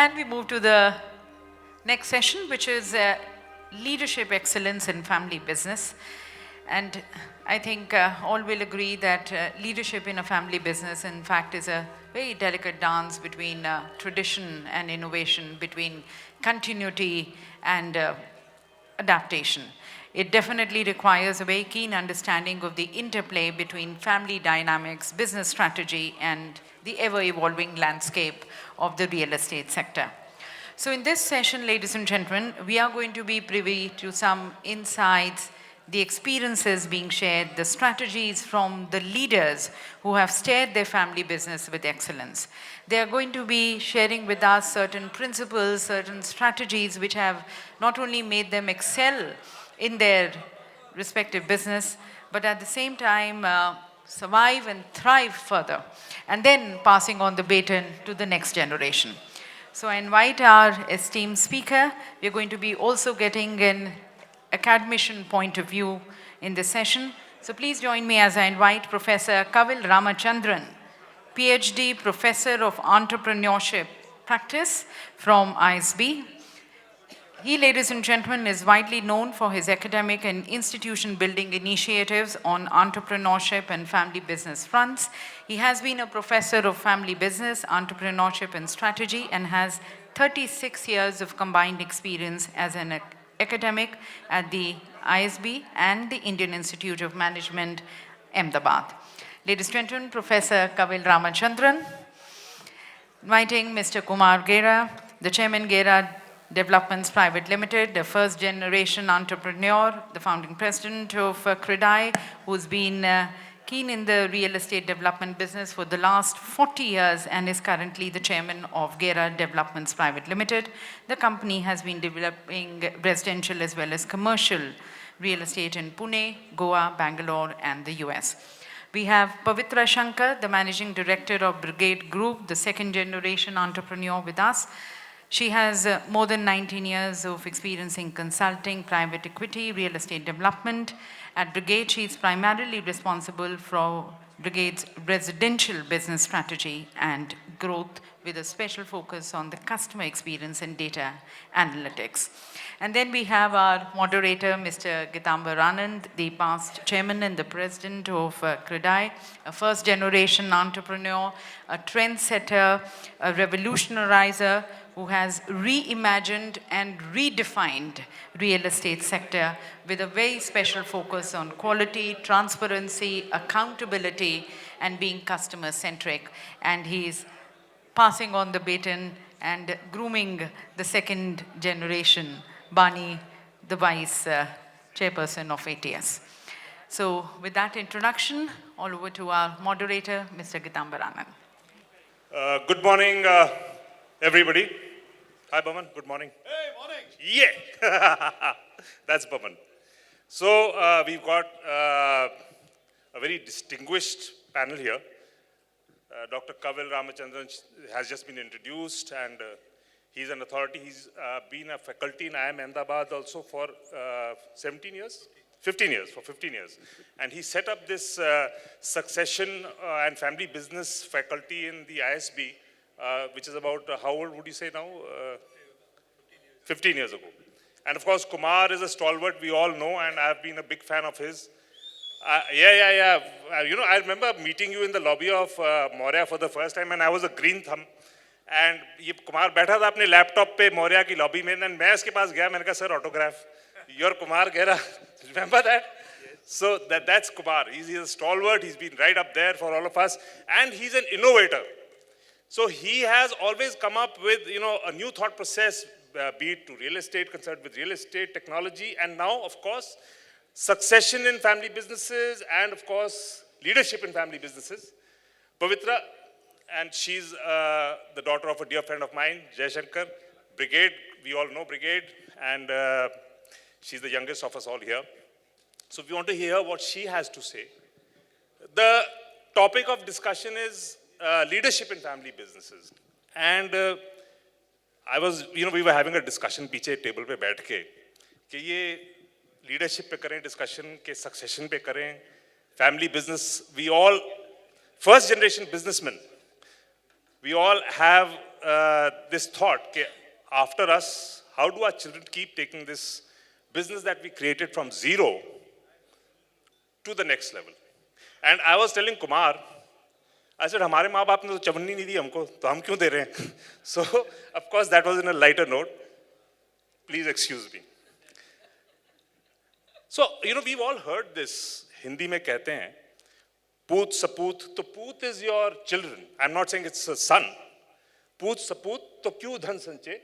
And we move to the next session, which is leadership excellence in family business. And I think all will agree that leadership in a family business, in fact, is a very delicate dance between tradition and innovation, between continuity and adaptation. It definitely requires a very keen understanding of the interplay between family dynamics, business strategy, and the ever-evolving landscape of the real estate sector. So in this session, ladies and gentlemen, we are going to be privy to some insights, the experiences being shared, the strategies from the leaders who have steered their family business with excellence. They are going to be sharing with us certain principles, certain strategies which have not only made them excel in their respective business, but at the same time survive and thrive further, and then passing on the baton to the next generation. So I invite our esteemed speaker. We're going to be also getting an academician point of view in this session. So please join me as I invite Professor Kavil Ramachandran, PhD Professor of Entrepreneurship Practice from ISB. He, ladies and gentlemen, is widely known for his academic and institution building initiatives on entrepreneurship and family business fronts. He has been a professor of family business, entrepreneurship and strategy, and has 36 years of combined experience as an academic at the ISB and the Indian Institute of Management, Ahmedabad. Ladies and gentlemen, Professor Kavil Ramachandran. Inviting Mr. Kumar Gera, the Chairman, Gera Developments Private Limited, the first generation entrepreneur, the founding president of CREDAI, who's been keen in the real estate development business for the last 40 years and is currently the chairman of Gera Developments Private Limited. The company has been developing residential as well as commercial real estate in Pune, Goa, Bangalore, and the US. We have Pavitra Shankar, the managing director of Brigade Group, the second generation entrepreneur with us. She has more than 19 years of experience in consulting, private equity, real estate development. At Brigade, she is primarily responsible for Brigade's residential business strategy and growth with a special focus on the customer experience and data analytics. And then we have our moderator, Mr. Getamber Anand, the past chairman and the president of CREDAI, a first generation entrepreneur, a trendsetter, a revolutionizer, who has reimagined and redefined real estate sector with a very special focus on quality, transparency, accountability, and being customer-centric. And he's passing on the baton and grooming the second generation, Bani, the vice chairperson of ATS. So with that introduction, all over to our moderator, Mr. Getamber Anand. Good morning, everybody. Hi, Baman. Good morning. Hey, morning. Yeah. That's Baman. So we've got a very distinguished panel here. Dr. Kavil Ramachandran has just been introduced, and he's an authority. He's been a faculty in IIM Ahmedabad also for 17 years? 15 years, for 15 years. And he set up this succession and family business faculty in the ISB, which is about, how old would you say now? 15 years ago. And of course, Kumar is a stalwart, we all know, and I've been a big fan of his. You know, I remember meeting you in the lobby of Maurya for the first time, and I was a green thumb. And Kumar बैठा था अपने laptop पे मौर्या की lobby में, and मैं उसके पास गया, मैंने कहा sir autograph. You're Kumar Gera. Remember that? Yes. So that's Kumar. He's a stalwart. He's been right up there for all of us, and he's an innovator. So he has always come up with, you know, a new thought process, be it to real estate, concerned with real estate, technology, and now, of course, succession in family businesses, and of course, leadership in family businesses. Pavitra, and she's the daughter of a dear friend of mine, Shankar. Brigade, we all know Brigade, and she's the youngest of us all here. So we want to hear what she has to say. The topic of discussion is leadership in family businesses. And we were having a discussion पीछे table पे बैठ के कि ये leadership पे करें discussion के succession पे करें family business. We all first generation businessmen. We all have this thought, okay, after us, how do our children keep taking this business that we created from zero to the next level? And I was telling Kumar, I said, हमारे माँ बाप ने तो चवन्नी नहीं दी हमको, तो हम क्यों दे रहे हैं? So, of course, that was in a lighter note. Please excuse me. So, we've all heard this. Hindi में कहते हैं, पूत सपूत, तो पूत is your children. I'm not saying it's a son. पूत सपूत, तो क्यों धन संचय?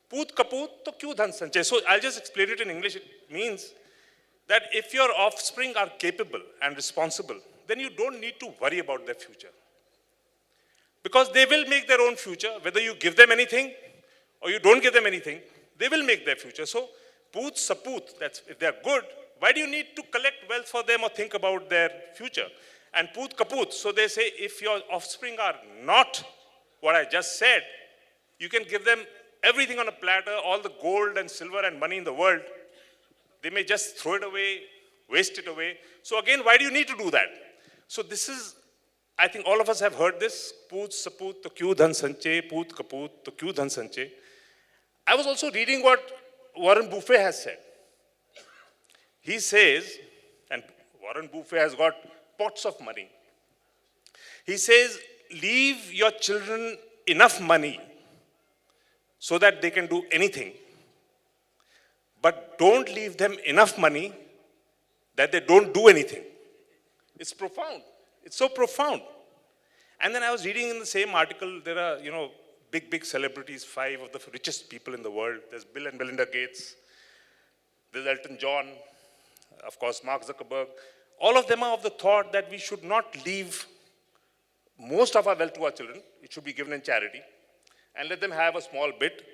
पूत कपूत, तो क्यों धन संचय? So, I'll just explain it in English. It means that if your offspring are capable and responsible, then you don't need to worry about their future. Because they will make their own future, whether you give them anything or you don't give them anything, they will make their future. So, poot saput, that's if they're good, why do you need to collect wealth for them or think about their future? And poot kaput, so they say if your offspring are not what I just said, you can give them everything on a platter, all the gold and silver and money in the world. They may just throw it away, waste it away. So again, why do you need to do that? So this is, I think all of us have heard this, poot saput to kyu dhan sanche, poot kaput to kyu dhan sanche. I was also reading what Warren Buffett has said. He says, and Warren Buffett has got pots of money. He says, leave your children enough money so that they can do anything. But don't leave them enough money that they don't do anything. It's profound. It's so profound. And then I was reading in the same article, there are, big celebrities, 5 of the richest people in the world. There's Bill and Melinda Gates. There's Elton John. Of course, Mark Zuckerberg. All of them are of the thought that we should not leave most of our wealth to our children. It should be given in charity. And let them have a small bit.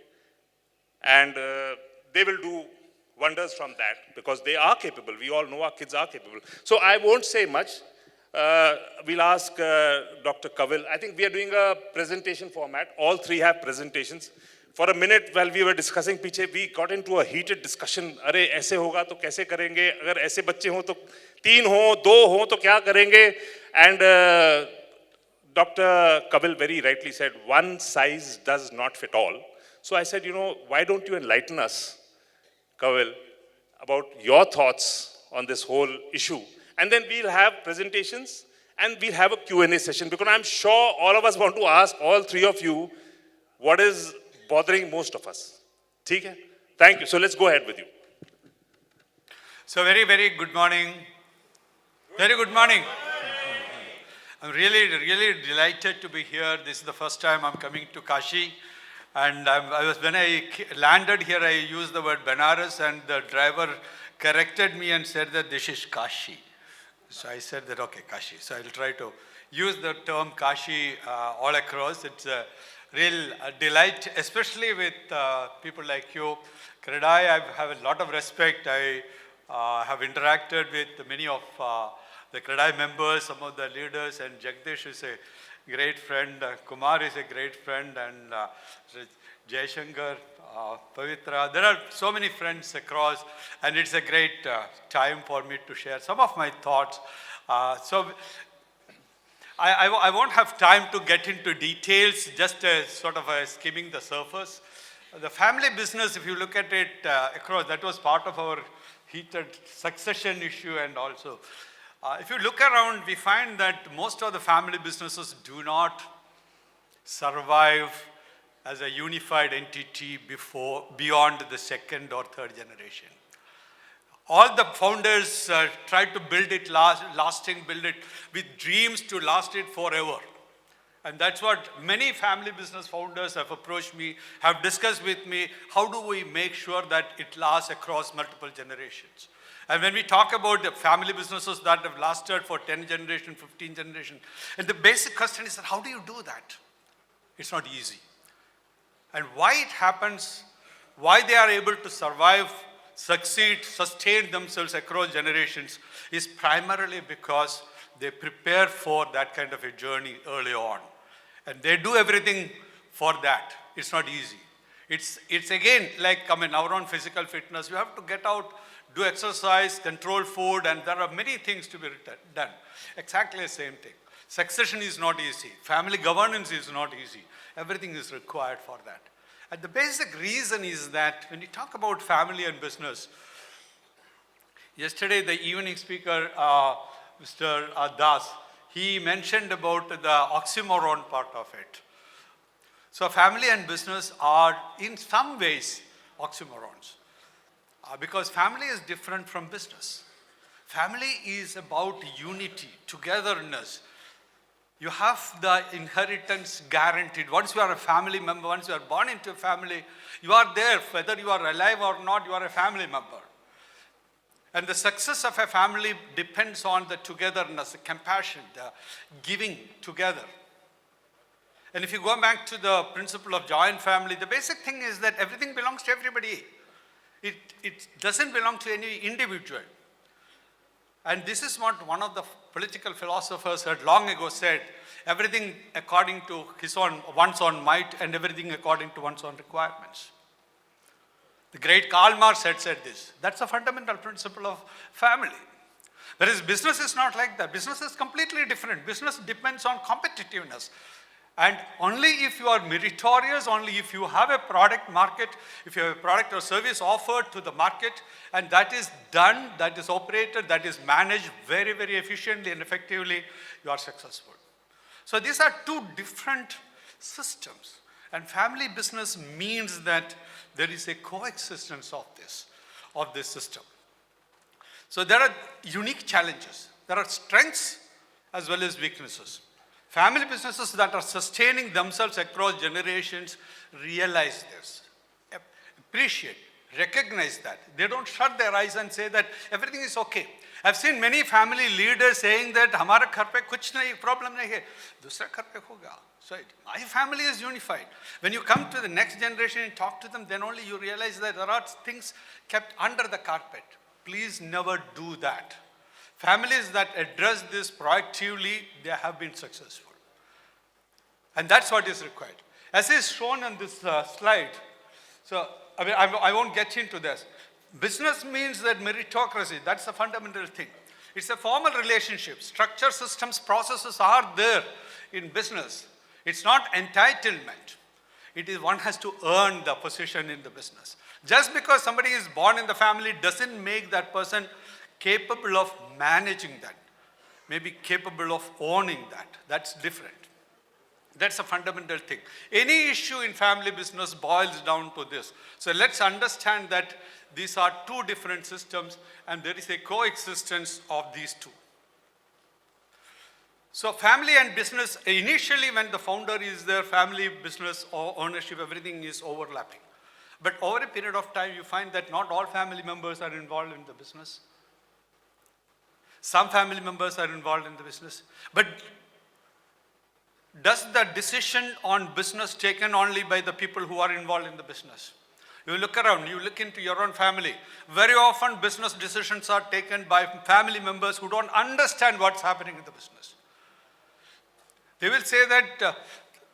And they will do wonders from that because they are capable. We all know our kids are capable. So I won't say much. We'll ask Dr. Kavil. I think we are doing a presentation format. All 3 have presentations. For a minute, while we were discussing पीछे, we got into a heated discussion. अरे ऐसे होगा तो कैसे करेंगे? अगर ऐसे बच्चे हों तो 3 हों, 2 हों तो क्या करेंगे? And Dr. Kavil very rightly said, one size does not fit all. So I said, why don't you enlighten us, Kavil, about your thoughts on this whole issue? And then we'll have presentations and we'll have a Q&A session because I'm sure all of us want to ask all 3 of you what is bothering most of us. Okay? Thank you. So let's go ahead with you. So very, very good morning. Very good morning. I'm really, really delighted to be here. This is the first time I'm coming to Kashi. And when I landed here, I used the word Benares and the driver corrected me and said that this is Kashi. So I said that, okay, Kashi. So I'll try to use the term Kashi all across. It's a real delight, especially with people like you. CREDAI, I have a lot of respect. I have interacted with many of the CREDAI members, some of the leaders, and Jagdish is a great friend. Kumar is a great friend, and Shankar, Pavitra. There are so many friends across, and it's a great time for me to share some of my thoughts. So I won't have time to get into details, just sort of skimming the surface. The family business, if you look at it across, that was part of our heated succession issue, and also, if you look around, we find that most of the family businesses do not survive as a unified entity beyond the 2nd or 3rd generation. All the founders try to build it lasting, build it with dreams to last it forever. And that's what many family business founders have approached me, have discussed with me, how do we make sure that it lasts across multiple generations? And when we talk about the family businesses that have lasted for 10 generations, 15 generations, and the basic question is that how do you do that? It's not easy. And why it happens, why they are able to survive, succeed, sustain themselves across generations is primarily because they prepare for that kind of a journey early on. And they do everything for that. It's not easy. It's again like, our own physical fitness. You have to get out, do exercise, control food, and there are many things to be done. Exactly the same thing. Succession is not easy. Family governance is not easy. Everything is required for that. And the basic reason is that when you talk about family and business, yesterday the evening speaker, Mr. Das, he mentioned about the oxymoron part of it. So family and business are in some ways oxymorons. Because family is different from business. Family is about unity, togetherness. You have the inheritance guaranteed. Once you are a family member, once you are born into a family, you are there. Whether you are alive or not, you are a family member. And the success of a family depends on the togetherness, the compassion, the giving together. And if you go back to the principle of joint family, the basic thing is that everything belongs to everybody. It doesn't belong to any individual. And this is what one of the political philosophers had long ago said, everything according to one's own might and everything according to one's own requirements. The great Karl Marx had said this. That's a fundamental principle of family. Whereas business is not like that. Business is completely different. Business depends on competitiveness. And only if you are meritorious, only if you have a product market, if you have a product or service offered to the market, and that is done, that is operated, that is managed very, very efficiently and effectively, you are successful. So these are two different systems. And family business means that there is a coexistence of this system. So there are unique challenges. There are strengths as well as weaknesses. Family businesses that are sustaining themselves across generations realize this, appreciate, recognize that. They don't shut their eyes and say that everything is okay. I've seen many family leaders saying that हमारे घर पे कुछ नहीं, problem नहीं है, दूसरा घर पे होगा. So my family is unified. When you come to the next generation and talk to them, then only you realize that there are things kept under the carpet. Please never do that. Families that address this proactively, they have been successful. And that's what is required. As is shown on this slide, so I won't get into this. Business means that meritocracy, that's the fundamental thing. It's a formal relationship. Structure, systems, processes are there in business. It's not entitlement. It is one has to earn the position in the business. Just because somebody is born in the family doesn't make that person capable of managing that, maybe capable of owning that. That's different. That's a fundamental thing. Any issue in family business boils down to this. So let's understand that these are two different systems and there is a coexistence of these two. So family and business, initially when the founder is there, family, business, or ownership, everything is overlapping. But over a period of time, you find that not all family members are involved in the business. Some family members are involved in the business. But does the decision on business taken only by the people who are involved in the business? You look around, you look into your own family. Very often business decisions are taken by family members who don't understand what's happening in the business. They will say that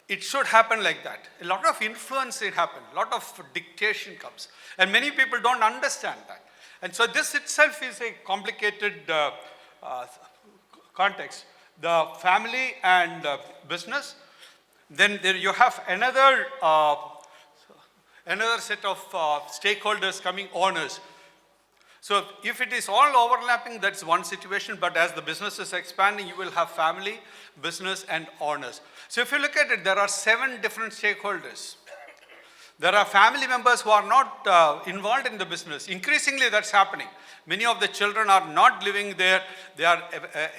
it should happen like that. A lot of influence will happen, a lot of dictation comes. And many people don't understand that. And so this itself is a complicated context. The family and business. Then there you have another set of stakeholders coming, owners. So if it is all overlapping, that's one situation, but as the business is expanding, you will have family, business, and owners. So if you look at it, there are 7 different stakeholders. There are family members who are not involved in the business. Increasingly, that's happening. Many of the children are not living there. They are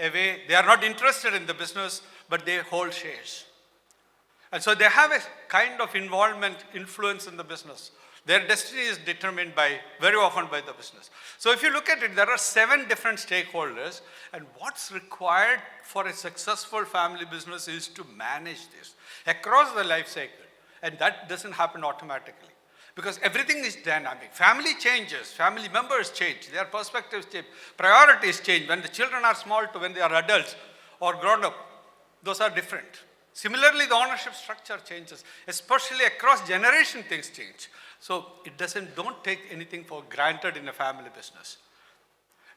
away. They are not interested in the business, but they hold shares. And so they have a kind of involvement, influence in the business. Their destiny is determined very often by the business. So if you look at it, there are 7 different stakeholders. And what's required for a successful family business is to manage this across the life cycle. And that doesn't happen automatically. Because everything is dynamic. Family changes, family members change, their perspectives change, priorities change. When the children are small to when they are adults or grown up, those are different. Similarly, the ownership structure changes, especially across generation things change. So it don't take anything for granted in a family business.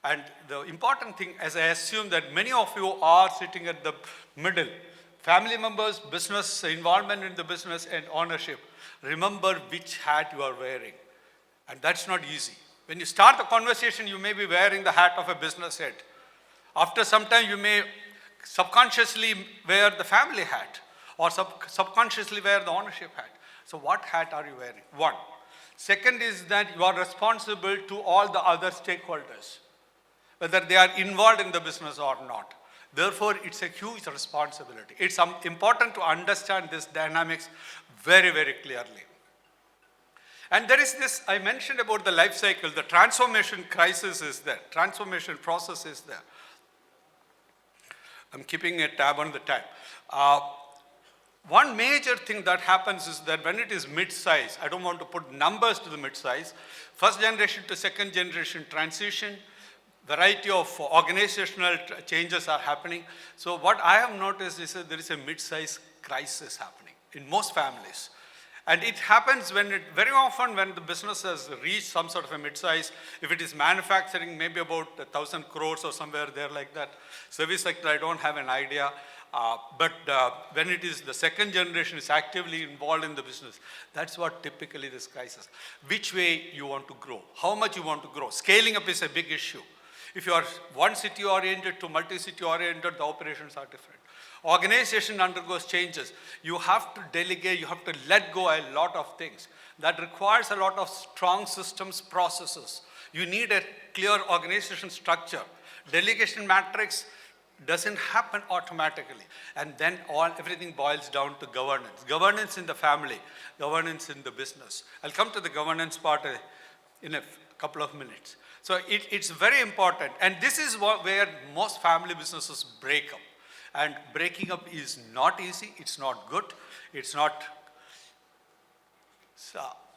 And the important thing, as I assume that many of you are sitting at the middle, family members, business, involvement in the business and ownership, remember which hat you are wearing. And that's not easy. When you start the conversation, you may be wearing the hat of a business head. After some time, you may subconsciously wear the family hat or subconsciously wear the ownership hat. So what hat are you wearing? One. Second is that you are responsible to all the other stakeholders, whether they are involved in the business or not. Therefore, it's a huge responsibility. It's important to understand this dynamics very, very clearly. And there is this, I mentioned about the life cycle, the transformation crisis is there, transformation process is there. I'm keeping a tab on the time. One major thing that happens is that when it is mid-size, I don't want to put numbers to the mid-size, first generation to second generation transition, variety of organizational changes are happening. So what I have noticed is that there is a mid-size crisis happening in most families. And it happens very often when the business has reached some sort of a mid-size, if it is manufacturing, maybe about 1,000 crores or somewhere there like that. Service sector, I don't have an idea. But when it is the second generation is actively involved in the business, that's what typically this crisis. Which way you want to grow, how much you want to grow. Scaling up is a big issue. If you are one city oriented to multi-city oriented, the operations are different. Organization undergoes changes. You have to delegate, you have to let go a lot of things. That requires a lot of strong systems, processes. You need a clear organization structure. Delegation matrix doesn't happen automatically. And then everything boils down to governance. Governance in the family, governance in the business. I'll come to the governance part in a couple of minutes. So it's very important. And this is where most family businesses break up. And breaking up is not easy, it's not good, it's not,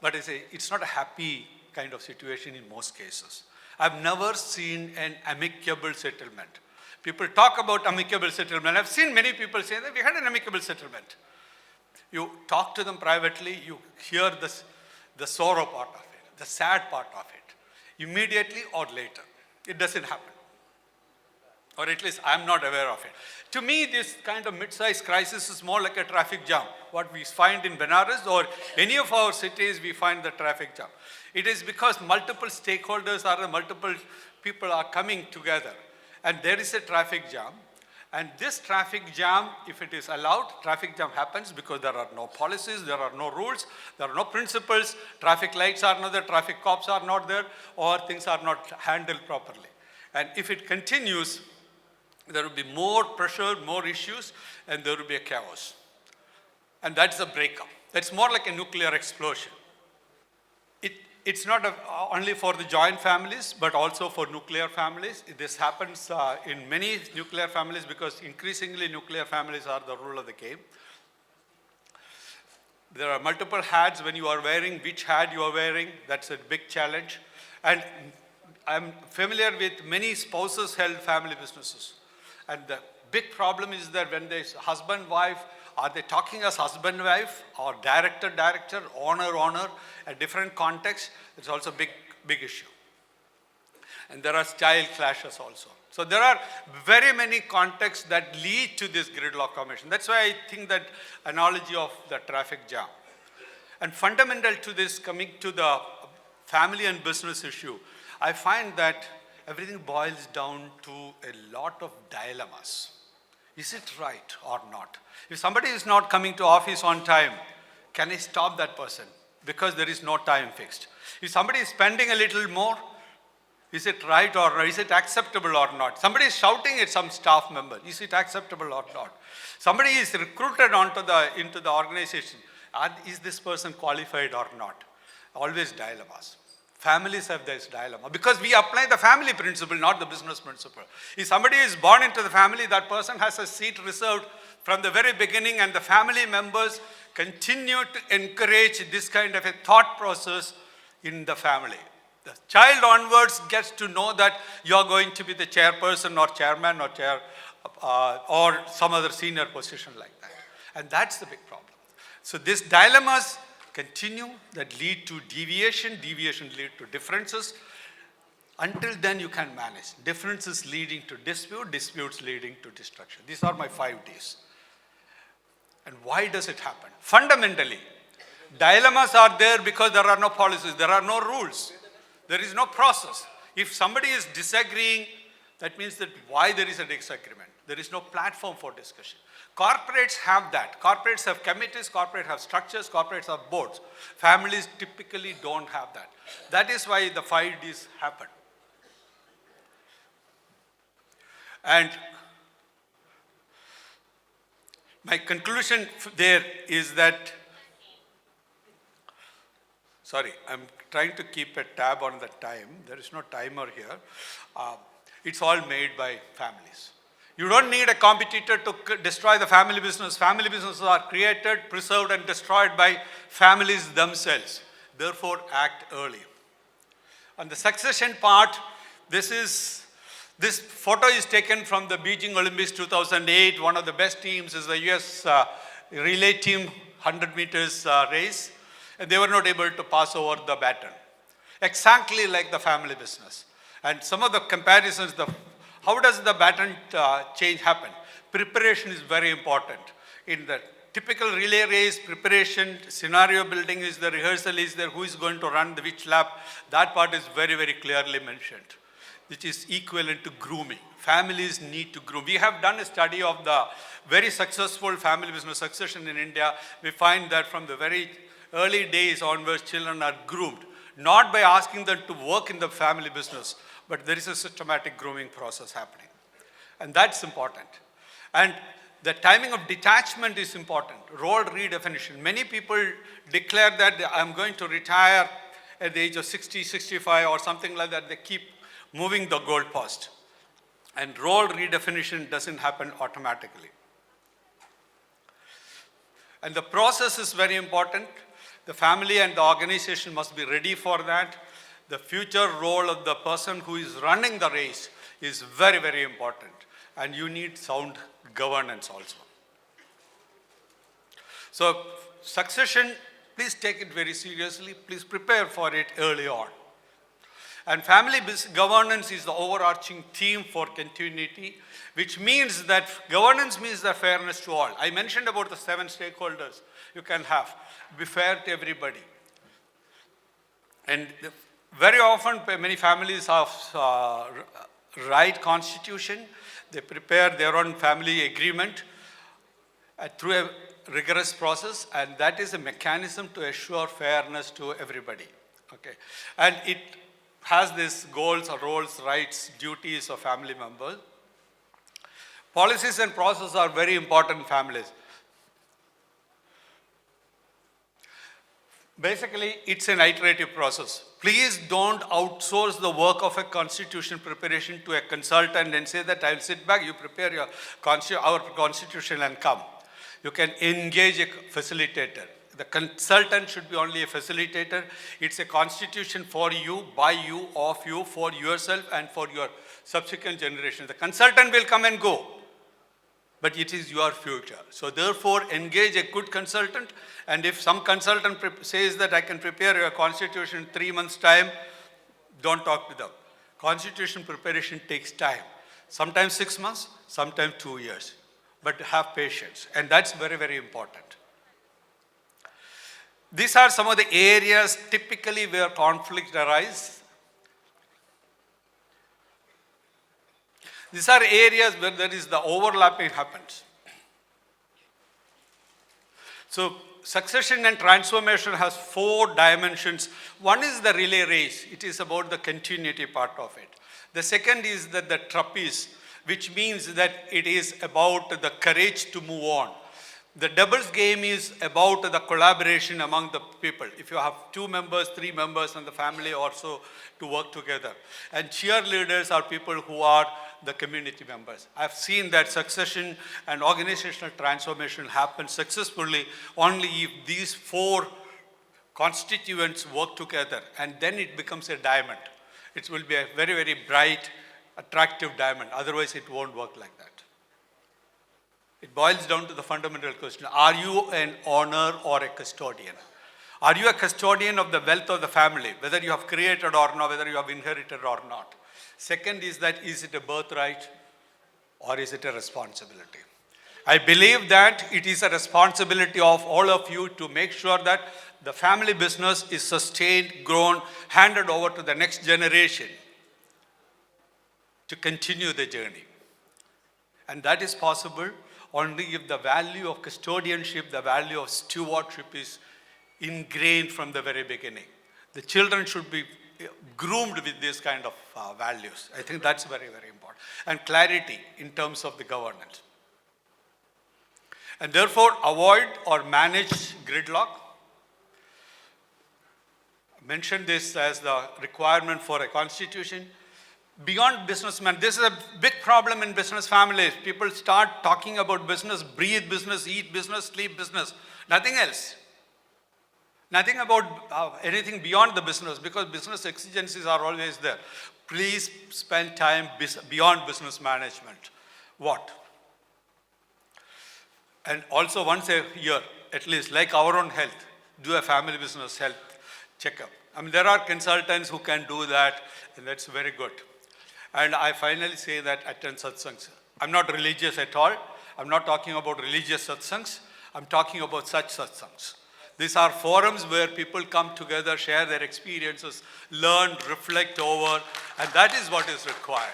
it's not a happy kind of situation in most cases. I've never seen an amicable settlement. People talk about amicable settlement. I've seen many people say that we had an amicable settlement. You talk to them privately, you hear the sorrow part of it, the sad part of it, immediately or later. It doesn't happen. Or at least I'm not aware of it. To me, this kind of mid-sized crisis is more like a traffic jam. What we find in Benares or any of our cities, we find the traffic jam. It is because multiple stakeholders multiple people are coming together. And there is a traffic jam. And this traffic jam, if it is allowed, traffic jam happens because there are no policies, there are no rules, there are no principles, traffic lights are not there, traffic cops are not there, or things are not handled properly. And if it continues, there will be more pressure, more issues, and there will be a chaos. And that's a breakup. That's more like a nuclear explosion. It's not only for the joint families, but also for nuclear families. This happens in many nuclear families because increasingly nuclear families are the rule of the game. There are multiple hats when you are wearing. Which hat you are wearing, that's a big challenge. And I'm familiar with many spouses-held family businesses. And the big problem is that when there's husband-wife, are they talking as husband-wife or director, owner, a different context? It's also a big issue. And there are style clashes also. So there are very many contexts that lead to this gridlock formation. That's why I think that analogy of the traffic jam. And fundamental to this, coming to the family and business issue, I find that everything boils down to a lot of dilemmas. Is it right or not? If somebody is not coming to office on time, can I stop that person? Because there is no time fixed. If somebody is spending a little more, is it right or not? Is it acceptable or not? Somebody is shouting at some staff member. Is it acceptable or not? Somebody is recruited into the organization. Is this person qualified or not? Always dilemmas. Families have this dilemma because we apply the family principle, not the business principle. If somebody is born into the family, that person has a seat reserved from the very beginning, and the family members continue to encourage this kind of a thought process in the family. The child onwards gets to know that you are going to be the chairperson or chairman or or some other senior position like that. And that's the big problem. So these dilemmas continue that lead to deviation lead to differences. Until then, you can manage. Differences leading to dispute, disputes leading to destruction. These are my 5 Ds. And why does it happen? Fundamentally, dilemmas are there because there are no policies, there are no rules, there is no process. If somebody is disagreeing, that means that why there is a disagreement. There is no platform for discussion. Corporates have that. Corporates have committees, corporates have structures, corporates have boards. Families typically don't have that. That is why the 5 Ds happen. And my conclusion there is that, sorry, I'm trying to keep a tab on the time. There is no timer here. It's all made by families. You don't need a competitor to destroy the family business. Family businesses are created, preserved, and destroyed by families themselves. Therefore, act early. On the succession part, this photo is taken from the Beijing Olympics 2008. One of the best teams is the US relay team, 100 meters race. And they were not able to pass over the baton. Exactly like the family business. And some of the comparisons, how does the baton change happen? Preparation is very important. In the typical relay race, preparation, scenario building is the rehearsal is there, who is going to run the which lap. That part is very, very clearly mentioned, which is equivalent to grooming. Families need to groom. We have done a study of the very successful family business succession in India. We find that from the very early days onwards, children are groomed, not by asking them to work in the family business, but there is a systematic grooming process happening. And that's important. And the timing of detachment is important. Role redefinition. Many people declare that I'm going to retire at the age of 60, 65 or something like that. They keep moving the goalpost. And role redefinition doesn't happen automatically. And the process is very important. The family and the organization must be ready for that. The future role of the person who is running the race is very, very important. And you need sound governance also. So succession, please take it very seriously. Please prepare for it early on. And family governance is the overarching theme for continuity, which means that governance means the fairness to all. I mentioned about the 7 stakeholders you can have. Be fair to everybody. And very often, many families have write constitution. They prepare their own family agreement through a rigorous process, and that is a mechanism to assure fairness to everybody. Okay, and it has these goals, roles, rights, duties of family members. Policies and processes are very important in families. Basically, it's an iterative process. Please don't outsource the work of a constitution preparation to a consultant and say that I'll sit back, you prepare our constitution and come. You can engage a facilitator. The consultant should be only a facilitator. It's a constitution for you, by you, of you, for yourself and for your subsequent generation. The consultant will come and go, but it is your future. So therefore, engage a good consultant. And if some consultant says that I can prepare your constitution in 3 months' time, don't talk to them. Constitution preparation takes time. Sometimes 6 months, sometimes 2 years. But have patience. And that's very, very important. These are some of the areas typically where conflict arises. These are areas where there is the overlapping happens. So succession and transformation has 4 dimensions. One is the relay race. It is about the continuity part of it. The second is that the trapeze, which means that it is about the courage to move on. The doubles game is about the collaboration among the people. If you have 2 members, 3 members and the family also to work together. And cheerleaders are people who are the community members. I've seen that succession and organizational transformation happen successfully only if these 4 constituents work together, and then it becomes a diamond. It will be a very, very bright, attractive diamond. Otherwise, it won't work like that. It boils down to the fundamental question, are you an owner or a custodian? Are you a custodian of the wealth of the family, whether you have created or not, whether you have inherited or not? Second is that, is it a birthright or is it a responsibility? I believe that it is a responsibility of all of you to make sure that the family business is sustained, grown, handed over to the next generation to continue the journey. And that is possible only if the value of custodianship, the value of stewardship is ingrained from the very beginning. The children should be groomed with this kind of values. I think that's very, very important. And clarity in terms of the governance. And therefore, avoid or manage gridlock. I mentioned this as the requirement for a constitution. Beyond businessmen, this is a big problem in business families. People start talking about business, breathe business, eat business, sleep business, nothing else. Nothing about anything beyond the business, because business exigencies are always there. Please spend time beyond business management. What? And also once a year, at least, like our own health, do a family business health checkup. I mean, there are consultants who can do that, and that's very good. And I finally say that attend satsangs. I'm not religious at all. I'm not talking about religious satsangs. I'm talking about such satsangs. These are forums where people come together, share their experiences, learn, reflect over, and that is what is required.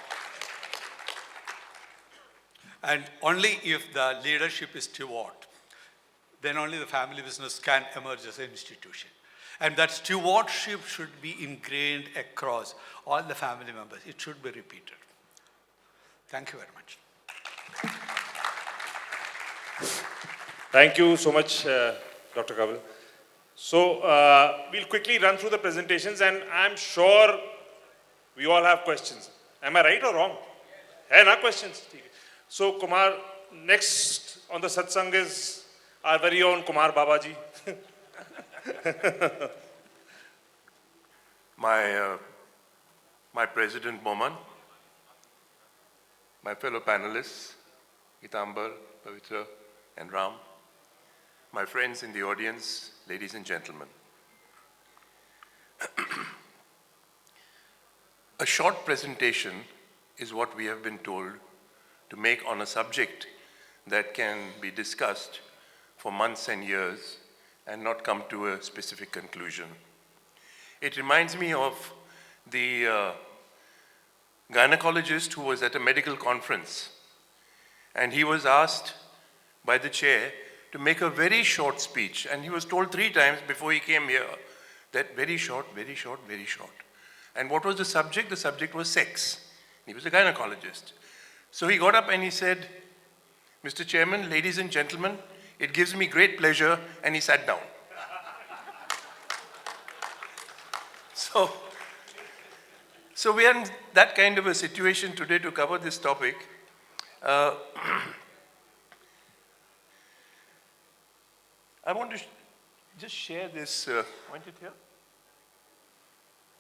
And only if the leadership is steward, then only the family business can emerge as an institution. And that stewardship should be ingrained across all the family members. It should be repeated. Thank you very much. Thank you so much, Dr. Kavil. So we'll quickly run through the presentations, and I'm sure we all have questions. Am I right or wrong? Hai na questions? So Kumar, next on the satsang is our very own Kumar Babaji. My president Moman, my fellow panelists, Getamber, Pavitra, and Ram, my friends in the audience, ladies and gentlemen. A short presentation is what we have been told to make on a subject that can be discussed for months and years and not come to a specific conclusion. It reminds me of the gynecologist who was at a medical conference, and he was asked by the chair to make a very short speech, and he was told 3 times before he came here that very short, very short, very short. And what was the subject? The subject was sex. He was a gynecologist. So he got up and he said, "Mr. Chairman, ladies and gentlemen, it gives me great pleasure," and he sat down. So we are in that kind of a situation today to cover this topic. I want to just share this. Point it here.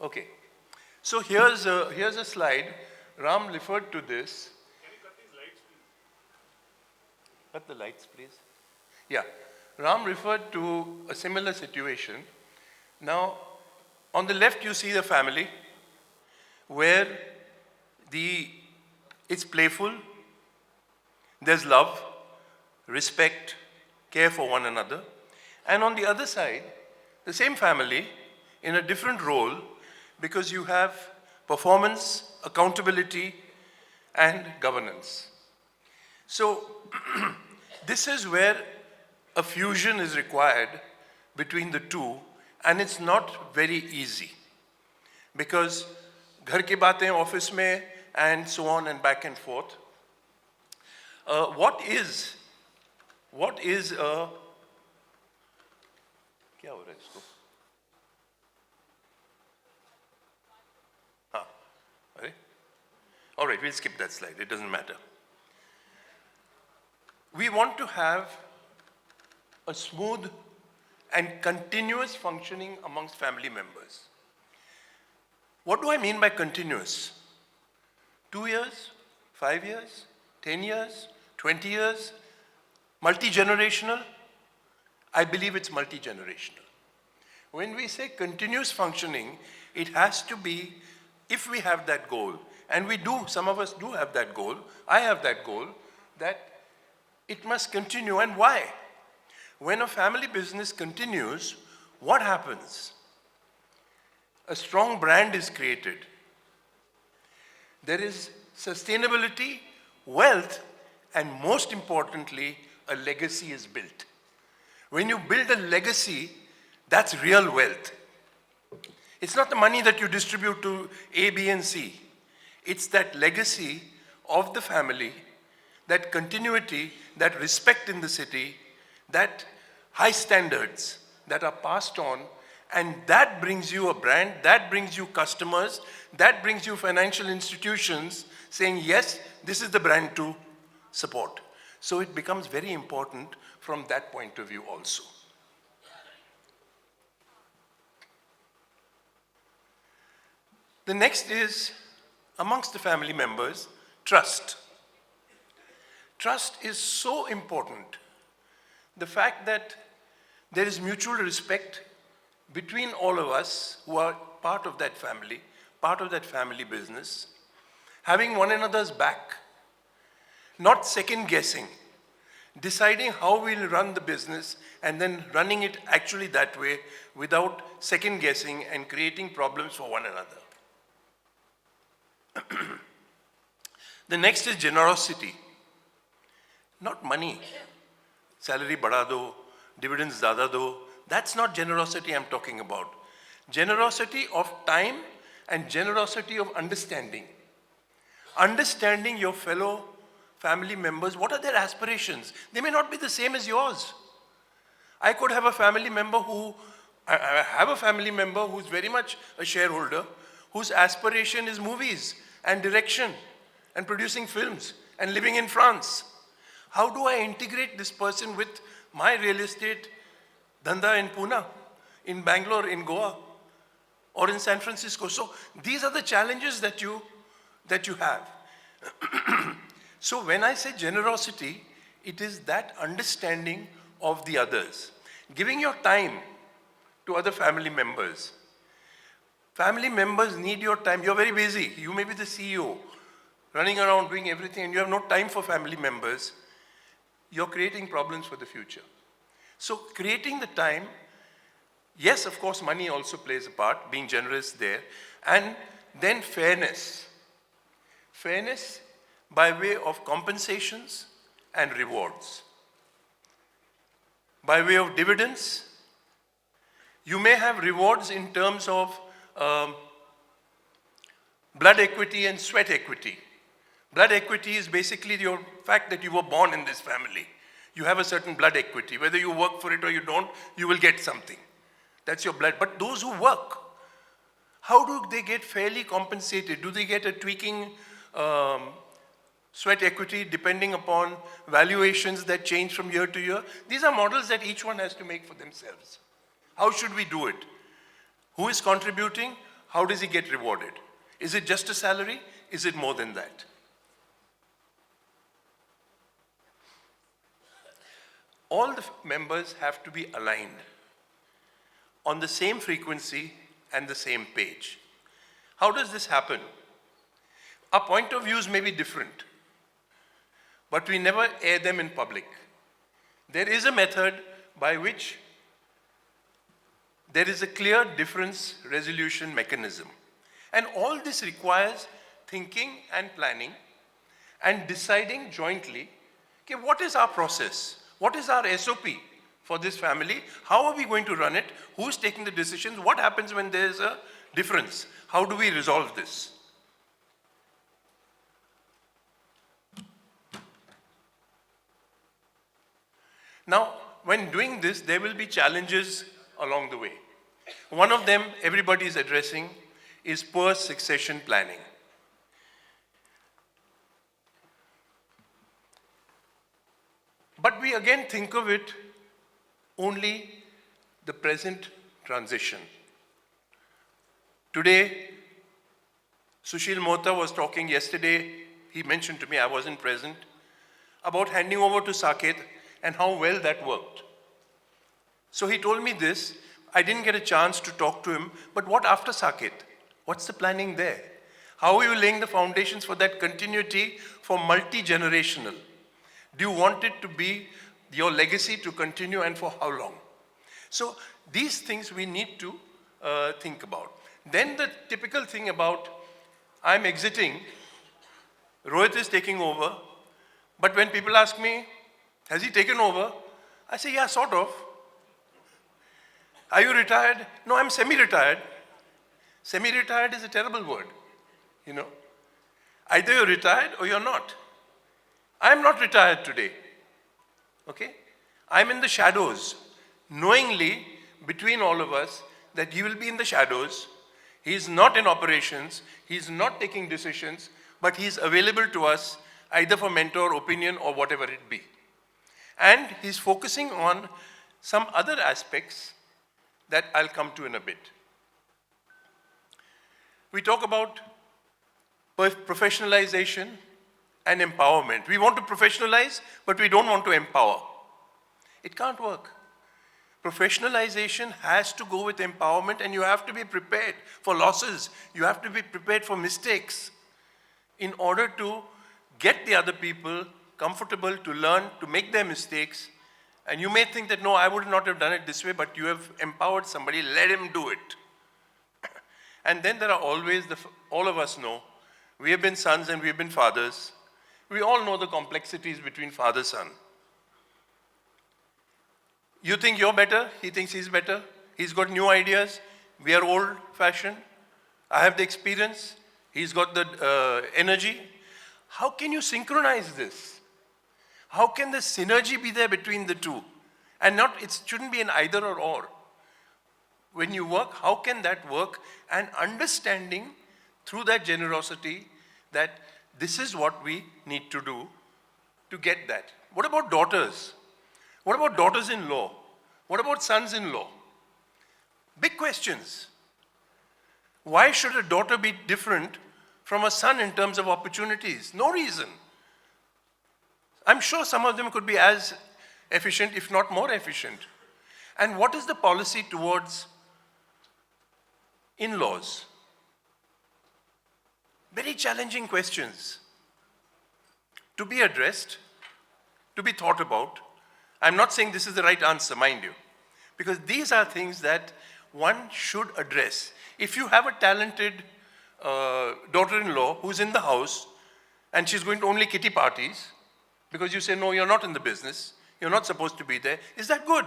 Okay. So here's a slide. Ram referred to this. Can you cut these lights, please? Cut the lights, please. Yeah. Ram referred to a similar situation. Now, on the left, you see the family where it's playful, there's love, respect, care for one another. And on the other side, the same family in a different role, because you have performance, accountability, and governance. So this is where a fusion is required between the two, and it's not very easy, because ghar ki baatein office mein and so on and back and forth. What is क्या हो रहा है इसको? हाँ, अरे? All right, we'll skip that slide. It doesn't matter. We want to have a smooth and continuous functioning amongst family members. What do I mean by continuous? 2 years, 5 years, 10 years, 20 years, multi-generational? I believe it's multi-generational. when we say continuous functioning, it has to be, if we have that goal, and we do, some of us do have that goal, I have that goal, that it must continue. And why? When a family business continues, what happens? A strong brand is created. There is sustainability, wealth, and most importantly, a legacy is built. When you build a legacy, that's real wealth. It's not the money that you distribute to A, B, and C. It's that legacy of the family, that continuity, that respect in the city, that high standards that are passed on, and that brings you a brand, that brings you customers, that brings you financial institutions saying, yes, this is the brand to support. So it becomes very important from that point of view also. The next is, amongst the family members, trust. Trust is so important. The fact that there is mutual respect between all of us who are part of that family business, having one another's back, not second guessing, deciding how we'll run the business and then running it actually that way without second guessing and creating problems for one another. The next is generosity. Not money. Salary bada do, dividends dada do. That's not generosity I'm talking about. Generosity of time and generosity of understanding. Understanding your fellow family members, what are their aspirations? They may not be the same as yours. I could have a family member who's very much a shareholder, whose aspiration is movies and direction and producing films and living in France. How do I integrate this person with my real estate dhanda in Pune, in Bangalore, in Goa, or in San Francisco? So these are the challenges that you have. So when I say generosity, it is that understanding of the others. Giving your time to other family members. Family members need your time. You're very busy. You may be the CEO, running around doing everything, and you have no time for family members. You're creating problems for the future. So creating the time, yes, of course, money also plays a part, being generous there. And then fairness. Fairness by way of compensations and rewards. By way of dividends, you may have rewards in terms of blood equity and sweat equity. Blood equity is basically your fact that you were born in this family. You have a certain blood equity. Whether you work for it or you don't, you will get something. That's your blood. But those who work, how do they get fairly compensated? Do they get a tweaking sweat equity depending upon valuations that change from year to year? These are models that each one has to make for themselves. How should we do it? Who is contributing? How does he get rewarded? Is it just a salary? Is it more than that? All the members have to be aligned on the same frequency and the same page. How does this happen? Our point of views may be different, but we never air them in public. There is a method by which there is a clear difference resolution mechanism. And all this requires thinking and planning and deciding jointly, okay, what is our process? What is our SOP for this family? How are we going to run it? Who's taking the decisions? What happens when there's a difference? How do we resolve this? Now, when doing this, there will be challenges along the way. One of them everybody is addressing is poor succession planning. But we again think of it only the present transition. Today, Sushil Mohta was talking yesterday, he mentioned to me, I wasn't present, about handing over to Saket and how well that worked. So he told me this, I didn't get a chance to talk to him, but what after Saket? What's the planning there? How are you laying the foundations for that continuity for multi-generational? Do you want it to be your legacy to continue, and for how long? So these things we need to think about. Then the typical thing about, I'm exiting, Rohit is taking over, but when people ask me, has he taken over? I say, yeah, sort of. Are you retired? No, I'm semi-retired. Semi-retired is a terrible word, you know. Either you're retired or you're not. I'm not retired today, okay? I'm in the shadows, knowingly between all of us that he will be in the shadows. He's not in operations, he's not taking decisions, but he's available to us either for mentor, opinion, or whatever it be. And he's focusing on some other aspects that I'll come to in a bit. We talk about professionalization and empowerment. We want to professionalize, but we don't want to empower. It can't work. Professionalization has to go with empowerment, and you have to be prepared for losses. You have to be prepared for mistakes in order to get the other people comfortable to learn, to make their mistakes. And you may think that, no, I would not have done it this way, but you have empowered somebody, let him do it. And then there are always, all of us know, we have been sons and we have been fathers. We all know the complexities between father-son. You think you're better, he thinks he's better. He's got new ideas, we are old-fashioned. I have the experience, he's got the energy. How can you synchronize this? How can the synergy be there between the two? And not, it shouldn't be an either or. When you work, how can that work? And understanding through that generosity that this is what we need to do to get that. What about daughters? What about daughters-in-law? What about sons-in-law? Big questions. Why should a daughter be different from a son in terms of opportunities? No reason. I'm sure some of them could be as efficient, if not more efficient. And what is the policy towards in-laws? Very challenging questions to be addressed, to be thought about. I'm not saying this is the right answer, mind you, because these are things that one should address. If you have a talented daughter-in-law who's in the house and she's going to only kitty parties because you say, no, you're not in the business, you're not supposed to be there, is that good?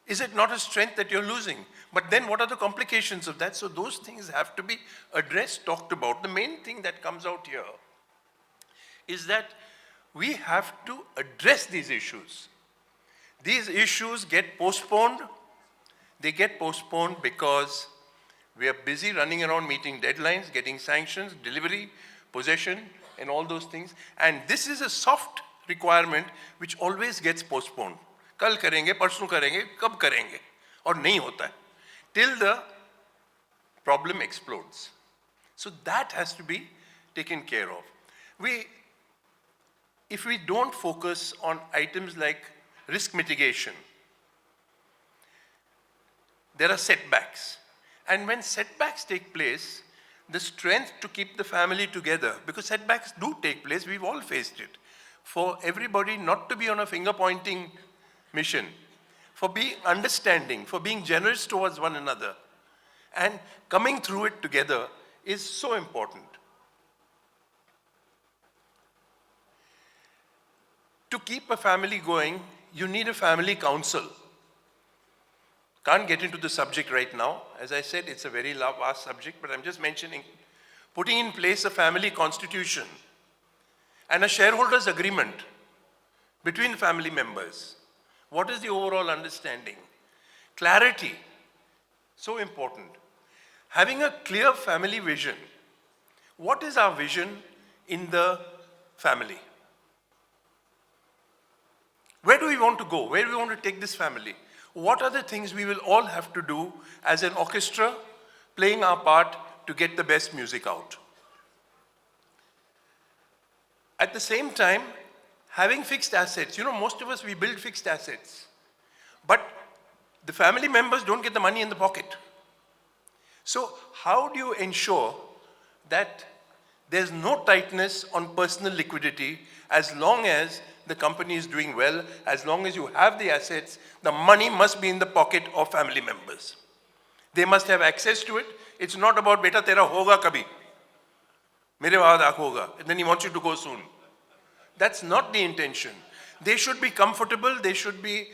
Is it not a strength that you're losing? But then what are the complications of that? So those things have to be addressed, talked about. The main thing that comes out here is that we have to address these issues. These issues get postponed. They get postponed because we are busy running around meeting deadlines, getting sanctions, delivery, possession, and all those things. And this is a soft requirement which always gets postponed. कल करेंगे, परसों करेंगे, कब करेंगे, और नहीं होता है, till the problem explodes. So that has to be taken care of. If we don't focus on items like risk mitigation, there are setbacks. And when setbacks take place, the strength to keep the family together, because setbacks do take place, we've all faced it, for everybody not to be on a finger-pointing mission, for being understanding, for being generous towards one another, and coming through it together is so important. To keep a family going, you need a family council. Can't get into the subject right now. As I said, it's a very vast subject, but I'm just mentioning putting in place a family constitution and a shareholders agreement between family members. What is the overall understanding? Clarity, so important. Having a clear family vision. What is our vision in the family? Where do we want to go? Where do we want to take this family? What are the things we will all have to do as an orchestra, playing our part to get the best music out? At the same time, having fixed assets. You know, most of us, we build fixed assets. But the family members don't get the money in the pocket. So how do you ensure that there's no tightness on personal liquidity as long as the company is doing well, as long as you have the assets, the money must be in the pocket of family members. They must have access to it. It's not about, beta tera hoga kabhi. Mere baad aakh hoga. And then he wants you to go soon. That's not the intention. They should be comfortable. They should be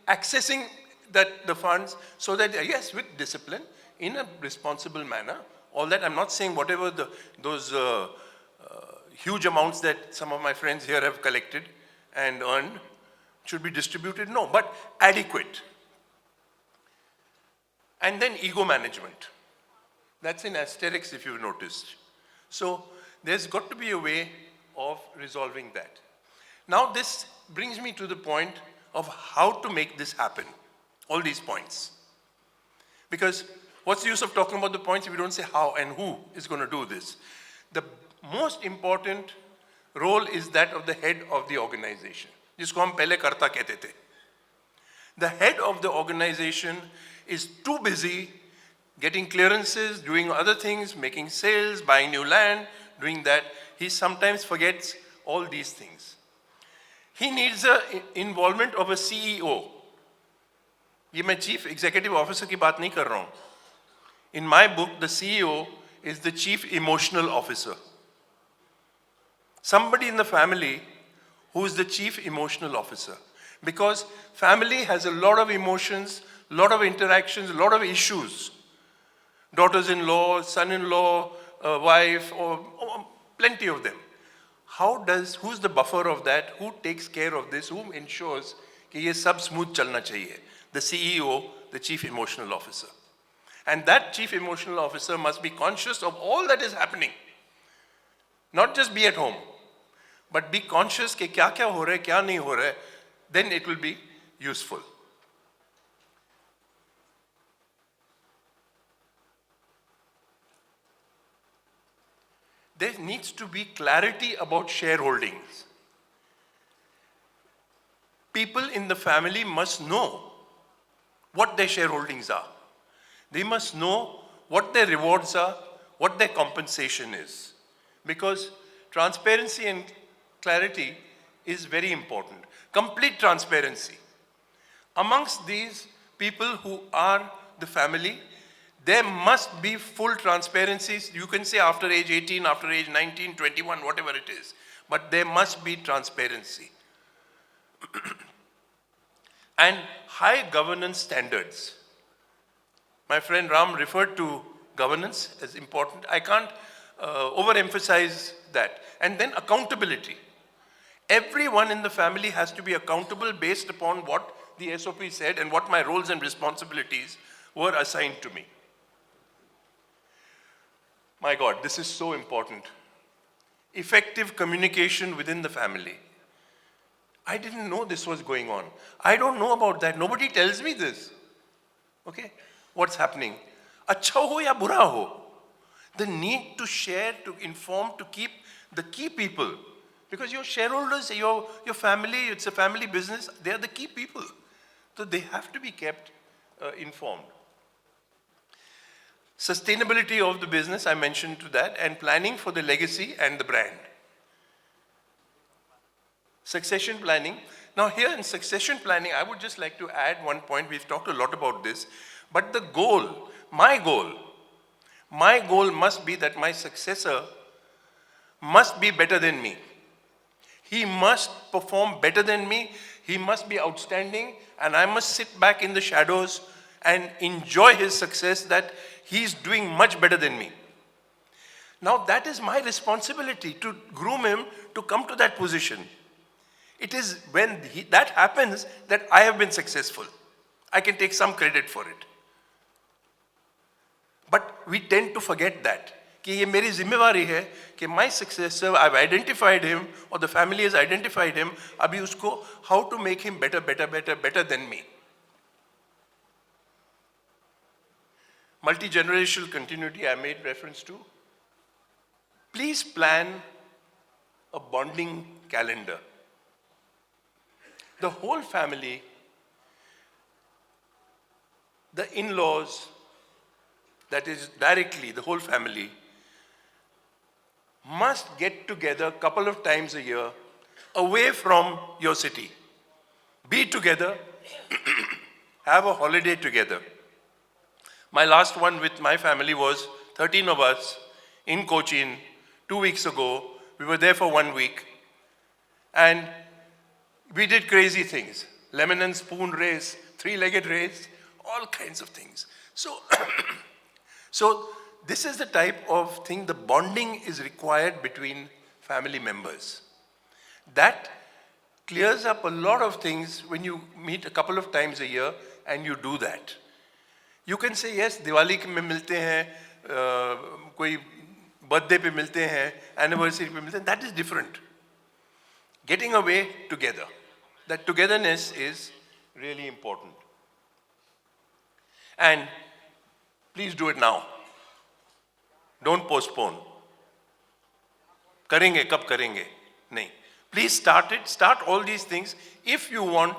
accessing the funds so that, yes, with discipline, in a responsible manner. All that, I'm not saying whatever those huge amounts that some of my friends here have collected and earned should be distributed. No, but adequate. And then ego management. That's in asterisks if you've noticed. So there's got to be a way of resolving that. Now this brings me to the point of how to make this happen. All these points. Because what's the use of talking about the points if you don't say how and who is going to do this? The most important role is that of the head of the organization. जिसको हम पहले करता कहते थे. The head of the organization is too busy getting clearances, doing other things, making sales, buying new land, doing that. He sometimes forgets all these things. He needs the involvement of a CEO. ये मैं Chief Executive Officer की बात नहीं कर रहा हूँ. In my book, the CEO is the Chief Emotional Officer. Somebody in the family who is the Chief Emotional Officer. Because family has a lot of emotions, a lot of interactions, a lot of issues. Daughters-in-law, son-in-law, wife, or plenty of them. Who's the buffer of that? Who takes care of this? Who ensures कि ये सब smooth चलना चाहिए? The CEO, the Chief Emotional Officer. And that Chief Emotional Officer must be conscious of all that is happening. Not just be at home, but be conscious कि क्या क्या हो रहा है, क्या नहीं हो रहा है. Then it will be useful. There needs to be clarity about shareholdings. People in the family must know what their shareholdings are. They must know what their rewards are, what their compensation is. Because transparency and clarity is very important. Complete transparency. Amongst these people who are the family, there must be full transparency. You can say after age 18, after age 19, 21, whatever it is. But there must be transparency. And high governance standards. My friend Ram referred to governance as important. I can't overemphasize that. And then accountability. Everyone in the family has to be accountable based upon what the SOP said and what my roles and responsibilities were assigned to me. My God, this is so important. Effective communication within the family. I didn't know this was going on. I don't know about that. Nobody tells me this. Okay? What's happening? Achha ho ya bura ho. The need to share, to inform, to keep the key people. Because your shareholders, your family, it's a family business, they are the key people. So they have to be kept informed. Sustainability of the business, I mentioned to that, and planning for the legacy and the brand. Succession planning. Now here in succession planning, I would just like to add one point. We've talked a lot about this. But the goal, my goal must be that my successor must be better than me. He must perform better than me. He must be outstanding. And I must sit back in the shadows and enjoy his success that he's doing much better than me. Now that is my responsibility to groom him to come to that position. It is when that happens that I have been successful. I can take some credit for it. But we tend to forget that. कि ये मेरी जिम्मेवारी है कि my successor, I've identified him or the family has identified him, अभी उसको how to make him better than me. Multi-generational continuity I made reference to. Please plan a bonding calendar. The whole family the in-laws, that is directly the whole family, must get together a couple of times a year away from your city. Be together, have a holiday together. My last one with my family was 13 of us in Cochin 2 weeks ago. We were there for 1 week and we did crazy things. Lemon and spoon race, three-legged race, all kinds of things. So, so this is the type of thing, the bonding is required between family members. That clears up a lot of things when you meet a couple of times a year and you do that. You can say, yes, Diwali में मिलते हैं, कोई birthday पे मिलते हैं, anniversary पे मिलते हैं, that is different. Getting away together, that togetherness is really important. And please do it now. Don't postpone. करेंगे, कब करेंगे? नहीं. Please start it, start all these things if you want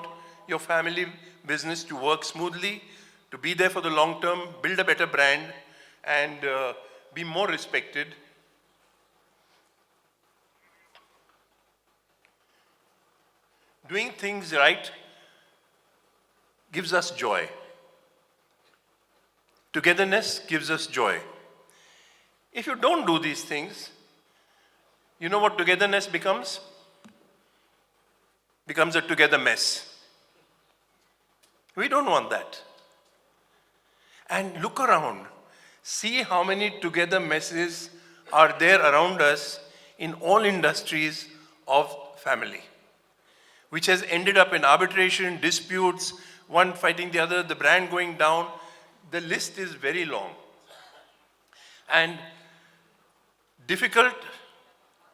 your family business to work smoothly, to be there for the long term, build a better brand, and be more respected. Doing things right gives us joy. Togetherness gives us joy. If you don't do these things, you know what togetherness becomes? Becomes a together mess. We don't want that. And look around. See how many together messes are there around us in all industries of family, which has ended up in arbitration, disputes, one fighting the other, the brand going down. The list is very long. And difficult,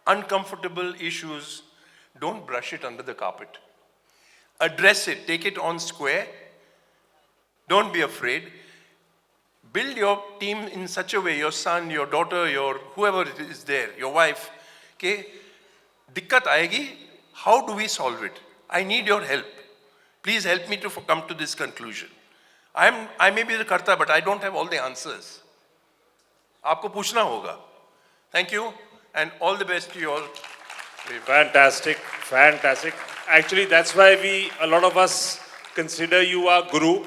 uncomfortable issues, don't brush it under the carpet. Address it, take it on square. Don't be afraid. Build your team in such a way, your son, your daughter, your whoever is there, your wife, okay? Dikkat aayegi, how do we solve it? I need your help. Please help me to come to this conclusion. I may be the karta, but I don't have all the answers. आपको पूछना होगा. Thank you, and all the best to you all. Fantastic, fantastic. Actually, that's why a lot of us consider you our guru.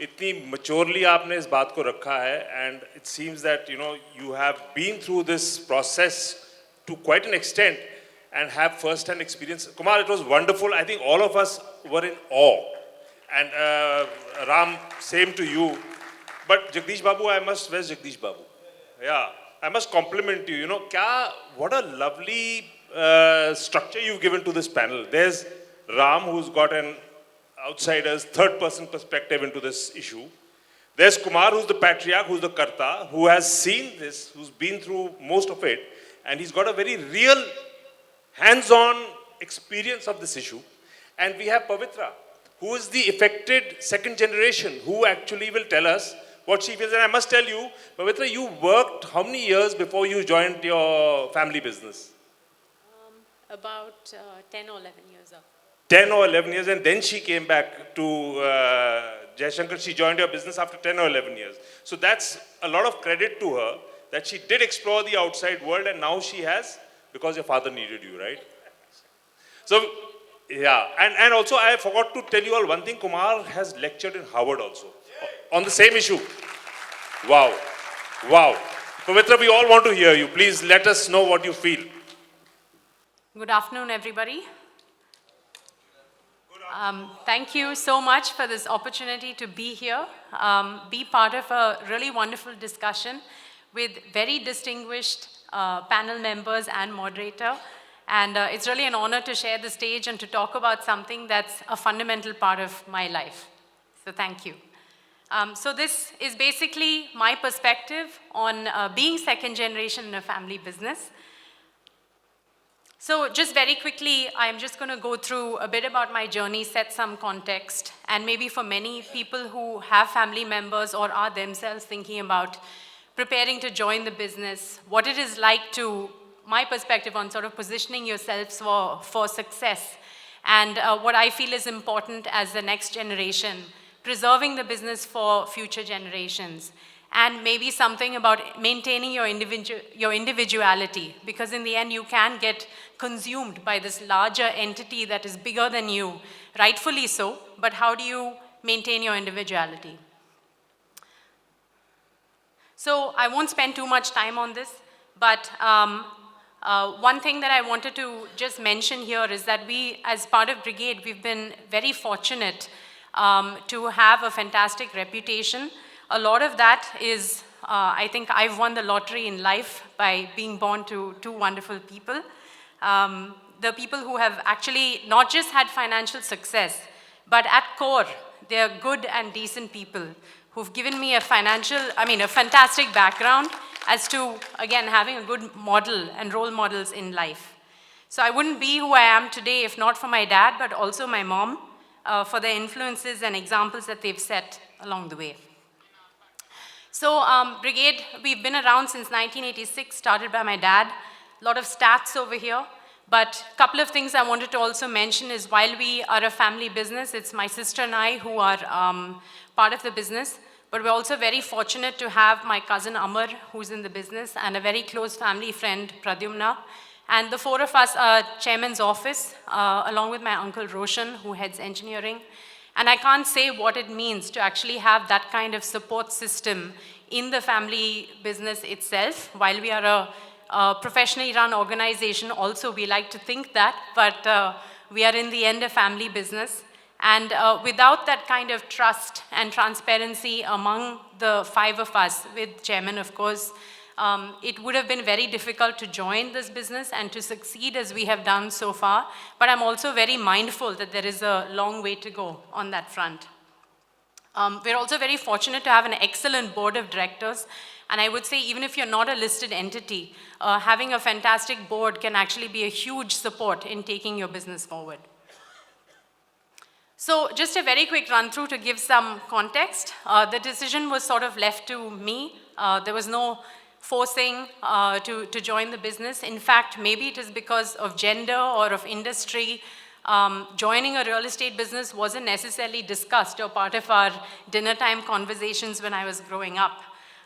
इतनी maturely आपने इस बात को रखा है, and it seems that you have been through this process to quite an extent and have first-hand experience. Kumar, it was wonderful. I think all of us were in awe. And Ram, same to you. But Jagdish Babu, where's Jagdish Babu? Yeah, I must compliment you. What a lovely structure you've given to this panel. There's Ram, who's got an outsider's third-person perspective into this issue. There's Kumar, who's the patriarch, who's the karta, who has seen this, who's been through most of it, and he's got a very real, hands-on experience of this issue. And we have Pavitra, who is the affected second generation, who actually will tell us what she feels. And I must tell you, Pavitra, you worked how many years before you joined your family business? About 10 or 11 years ago. 10 or 11 years, and then she came back to Shankar. She joined your business after 10 or 11 years. So that's a lot of credit to her, that she did explore the outside world, and now she has, because your father needed you, right? So, yeah, and also I forgot to tell you all one thing. Kumar has lectured in Harvard also, on the same issue. Wow, wow. Pavitra, we all want to hear you. Please let us know what you feel. Good afternoon, everybody. Thank you so much for this opportunity to be here, be part of a really wonderful discussion with very distinguished panel members and moderator. And it's really an honor to share the stage and to talk about something that's a fundamental part of my life. So thank you. So this is basically my perspective on being second generation in a family business. So just very quickly, I'm just going to go through a bit about my journey, set some context, and maybe for many people who have family members or are themselves thinking about preparing to join the business, what it is like to, my perspective on sort of positioning yourselves for success, and what I feel is important as the next generation preserving the business for future generations, and maybe something about maintaining your individuality, because in the end you can get consumed by this larger entity that is bigger than you, rightfully so, but how do you maintain your individuality? So I won't spend too much time on this, but one thing that I wanted to just mention here is that we, as part of Brigade, we've been very fortunate to have a fantastic reputation. A lot of that is, I think I've won the lottery in life by being born to two wonderful people. The people who have actually not just had financial success, but at core, they're good and decent people who've given me a fantastic background as to, again, having a good model and role models in life. So I wouldn't be who I am today if not for my dad, but also my mom, for the influences and examples that they've set along the way. So Brigade, we've been around since 1986, started by my dad. A lot of stats over here. But a couple of things I wanted to also mention is while we are a family business, it's my sister and I who are part of the business. But we're also very fortunate to have my cousin Amar, who's in the business, and a very close family friend, Pradyumna. And the four of us are chairman's office, along with my uncle Roshan, who heads engineering. And I can't say what it means to actually have that kind of support system in the family business itself. While we are a professionally run organization, also we like to think that, but we are in the end a family business. And without that kind of trust and transparency among the five of us, with chairman of course, it would have been very difficult to join this business and to succeed as we have done so far. But I'm also very mindful that there is a long way to go on that front. We're also very fortunate to have an excellent board of directors. And I would say even if you're not a listed entity, having a fantastic board can actually be a huge support in taking your business forward. So just a very quick run through to give some context. The decision was sort of left to me. There was no forcing to join the business. In fact, maybe it is because of gender or of industry. Joining a real estate business wasn't necessarily discussed or part of our dinner time conversations when I was growing up.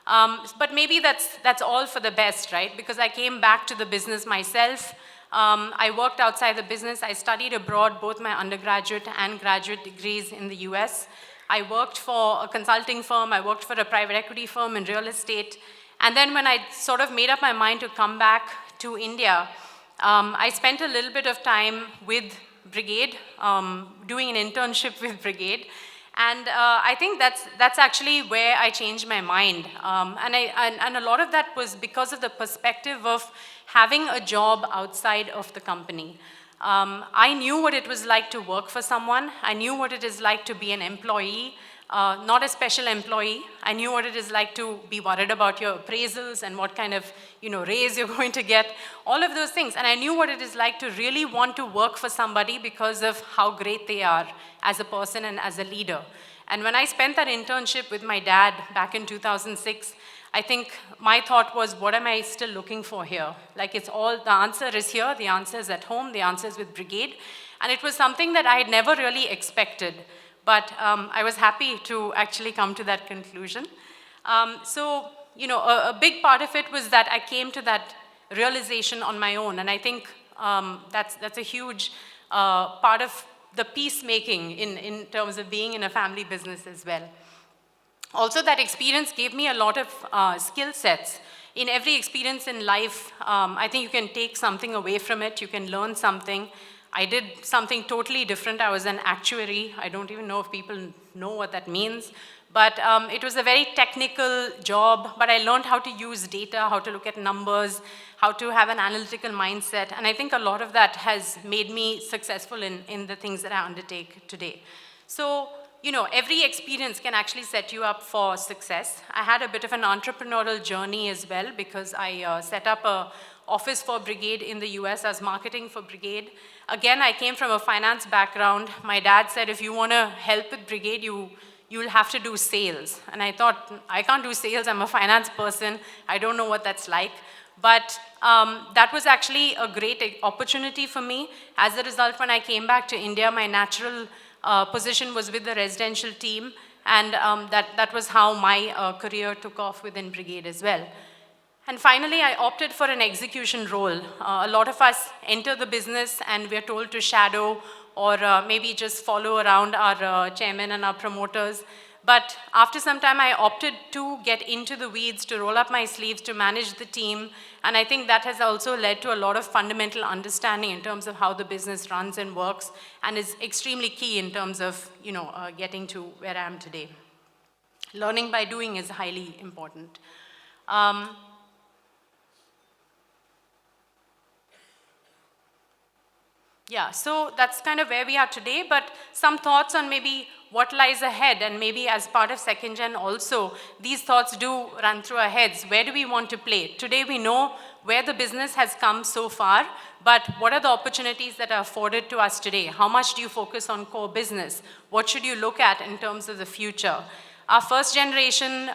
But maybe that's all for the best, right? Because I came back to the business myself. I worked outside the business. I studied abroad, both my undergraduate and graduate degrees in the US. I worked for a consulting firm. I worked for a private equity firm in real estate. And then when I sort of made up my mind to come back to India, I spent a little bit of time with Brigade, doing an internship with Brigade. And I think that's actually where I changed my mind. And a lot of that was because of the perspective of having a job outside of the company. I knew what it was like to work for someone. I knew what it is like to be an employee, not a special employee. I knew what it is like to be worried about your appraisals and what kind of raise you're going to get, all of those things. And I knew what it is like to really want to work for somebody because of how great they are as a person and as a leader. And when I spent that internship with my dad back in 2006, I think my thought was, what am I still looking for here? Like the answer is here, the answer is at home, the answer is with Brigade. And it was something that I had never really expected. But I was happy to actually come to that conclusion. So, a big part of it was that I came to that realization on my own. And I think that's a huge part of the peacemaking in terms of being in a family business as well. Also, that experience gave me a lot of skill sets. In every experience in life, I think you can take something away from it. You can learn something. I did something totally different. I was an actuary. I don't even know if people know what that means. But it was a very technical job. But I learned how to use data, how to look at numbers, how to have an analytical mindset. And I think a lot of that has made me successful in the things that I undertake today. So, every experience can actually set you up for success. I had a bit of an entrepreneurial journey as well because I set up an office for Brigade in the US as marketing for Brigade. Again, I came from a finance background. My dad said, if you want to help with Brigade, you'll have to do sales. And I thought, I can't do sales. I'm a finance person. I don't know what that's like. But that was actually a great opportunity for me. As a result, when I came back to India, my natural position was with the residential team. And that was how my career took off within Brigade as well. And finally, I opted for an execution role. A lot of us enter the business and we're told to shadow or maybe just follow around our chairman and our promoters. But after some time, I opted to get into the weeds, to roll up my sleeves, to manage the team. And I think that has also led to a lot of fundamental understanding in terms of how the business runs and works, and is extremely key in terms of, getting to where I am today. Learning by doing is highly important. Yeah, so that's kind of where we are today, but some thoughts on maybe what lies ahead, and maybe as part of second gen also, these thoughts do run through our heads. Where do we want to play? Today we know where the business has come so far, but what are the opportunities that are afforded to us today? How much do you focus on core business? What should you look at in terms of the future? Our first generation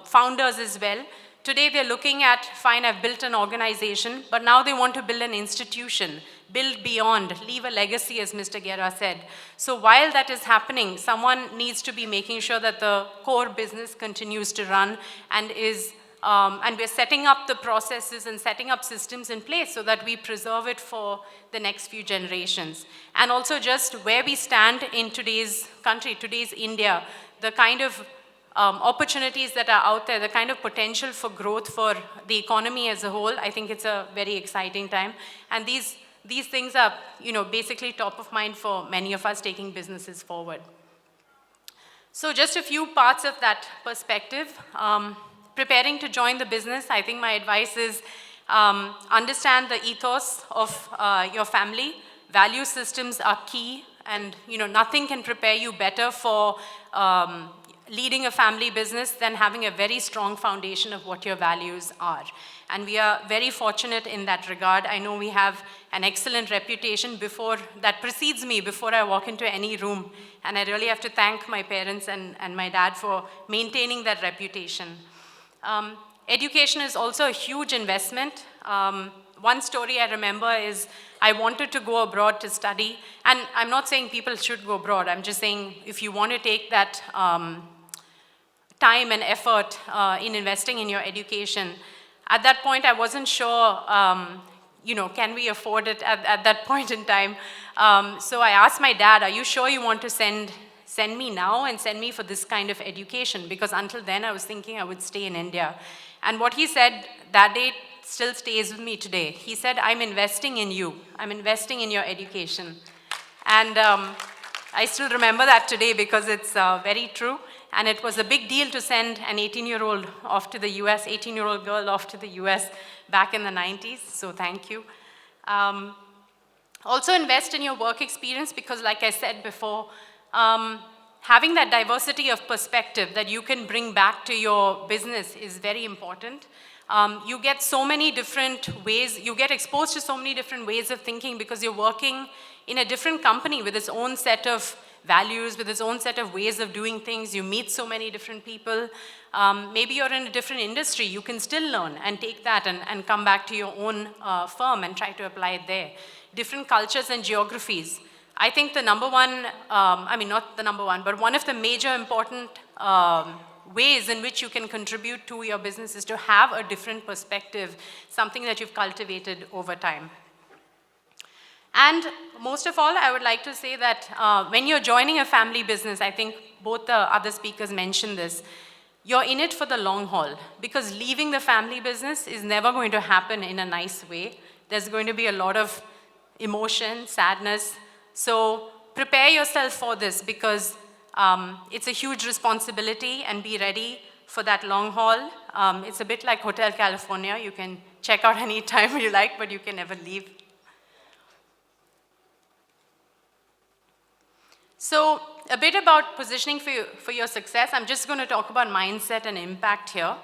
founders as well, today they're looking at, fine, I've built an organization, but now they want to build an institution, build beyond, leave a legacy, as Mr. Gera said. So while that is happening, someone needs to be making sure that the core business continues to run and and we're setting up the processes and setting up systems in place so that we preserve it for the next few generations. And also just where we stand in today's country, today's India, the kind of opportunities that are out there, the kind of potential for growth for the economy as a whole, I think it's a very exciting time. And these things are, basically top of mind for many of us taking businesses forward. So just a few parts of that perspective. Preparing to join the business, I think my advice is understand the ethos of your family. Value systems are key, and nothing can prepare you better for leading a family business than having a very strong foundation of what your values are. And we are very fortunate in that regard. I know we have an excellent reputation that precedes me before I walk into any room. And I really have to thank my parents and my dad for maintaining that reputation. Education is also a huge investment. One story I remember is I wanted to go abroad to study. And I'm not saying people should go abroad. I'm just saying if you want to take that time and effort in investing in your education, at that point, I wasn't sure, can we afford it at that point in time? So I asked my dad, are you sure you want to send me now and send me for this kind of education? Because until then, I was thinking I would stay in India. And what he said that day still stays with me today. He said, I'm investing in you. I'm investing in your education. And I still remember that today because it's very true. And it was a big deal to send an 18-year-old off to the US, 18-year-old girl off to the US back in the 90s, so thank you. Also invest in your work experience because like I said before, having that diversity of perspective that you can bring back to your business is very important. You get so many different ways, you get exposed to so many different ways of thinking because you're working in a different company with its own set of values, with its own set of ways of doing things. You meet so many different people. Maybe you're in a different industry. You can still learn and take that and come back to your own firm and try to apply it there. Different cultures and geographies. I think the number one, not the number one, but one of the major important ways in which you can contribute to your business is to have a different perspective, something that you've cultivated over time. And most of all, I would like to say that when you're joining a family business, I think both the other speakers mentioned this, you're in it for the long haul because leaving the family business is never going to happen in a nice way. There's going to be a lot of emotion, sadness. So prepare yourself for this because it's a huge responsibility and be ready for that long haul. It's a bit like Hotel California. You can check out any time you like, but you can never leave. So a bit about positioning for your success. I'm just going to talk about mindset and impact here.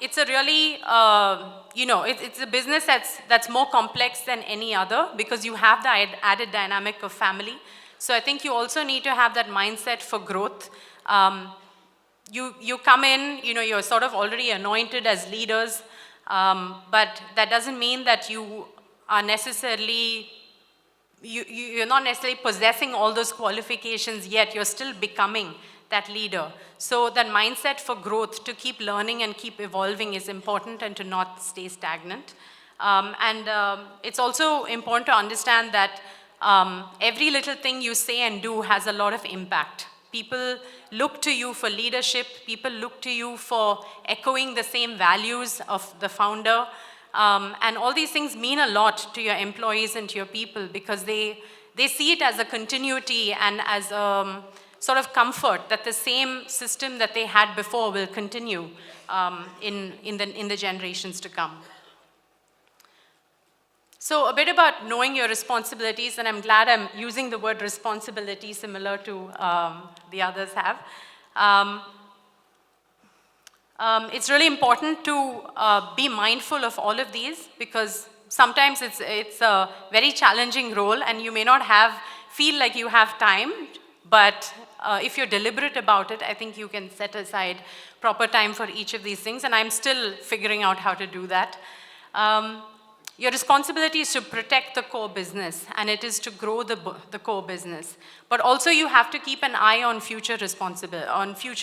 It's a really, it's a business that's more complex than any other because you have the added dynamic of family. So I think you also need to have that mindset for growth. You come in, you're sort of already anointed as leaders, but that doesn't mean that you are necessarily you're not necessarily possessing all those qualifications yet. You're still becoming that leader. So that mindset for growth, to keep learning and keep evolving is important and to not stay stagnant. It's also important to understand that every little thing you say and do has a lot of impact. People look to you for leadership. People look to you for echoing the same values of the founder. And all these things mean a lot to your employees and to your people because they see it as a continuity and as a sort of comfort that the same system that they had before will continue in the generations to come. So a bit about knowing your responsibilities, and I'm glad I'm using the word responsibility similar to the others have. It's really important to be mindful of all of these because sometimes it's a very challenging role and you may not feel like you have time, but if you're deliberate about it, I think you can set aside proper time for each of these things, and I'm still figuring out how to do that. Your responsibility is to protect the core business, and it is to grow the core business. But also you have to keep an eye on future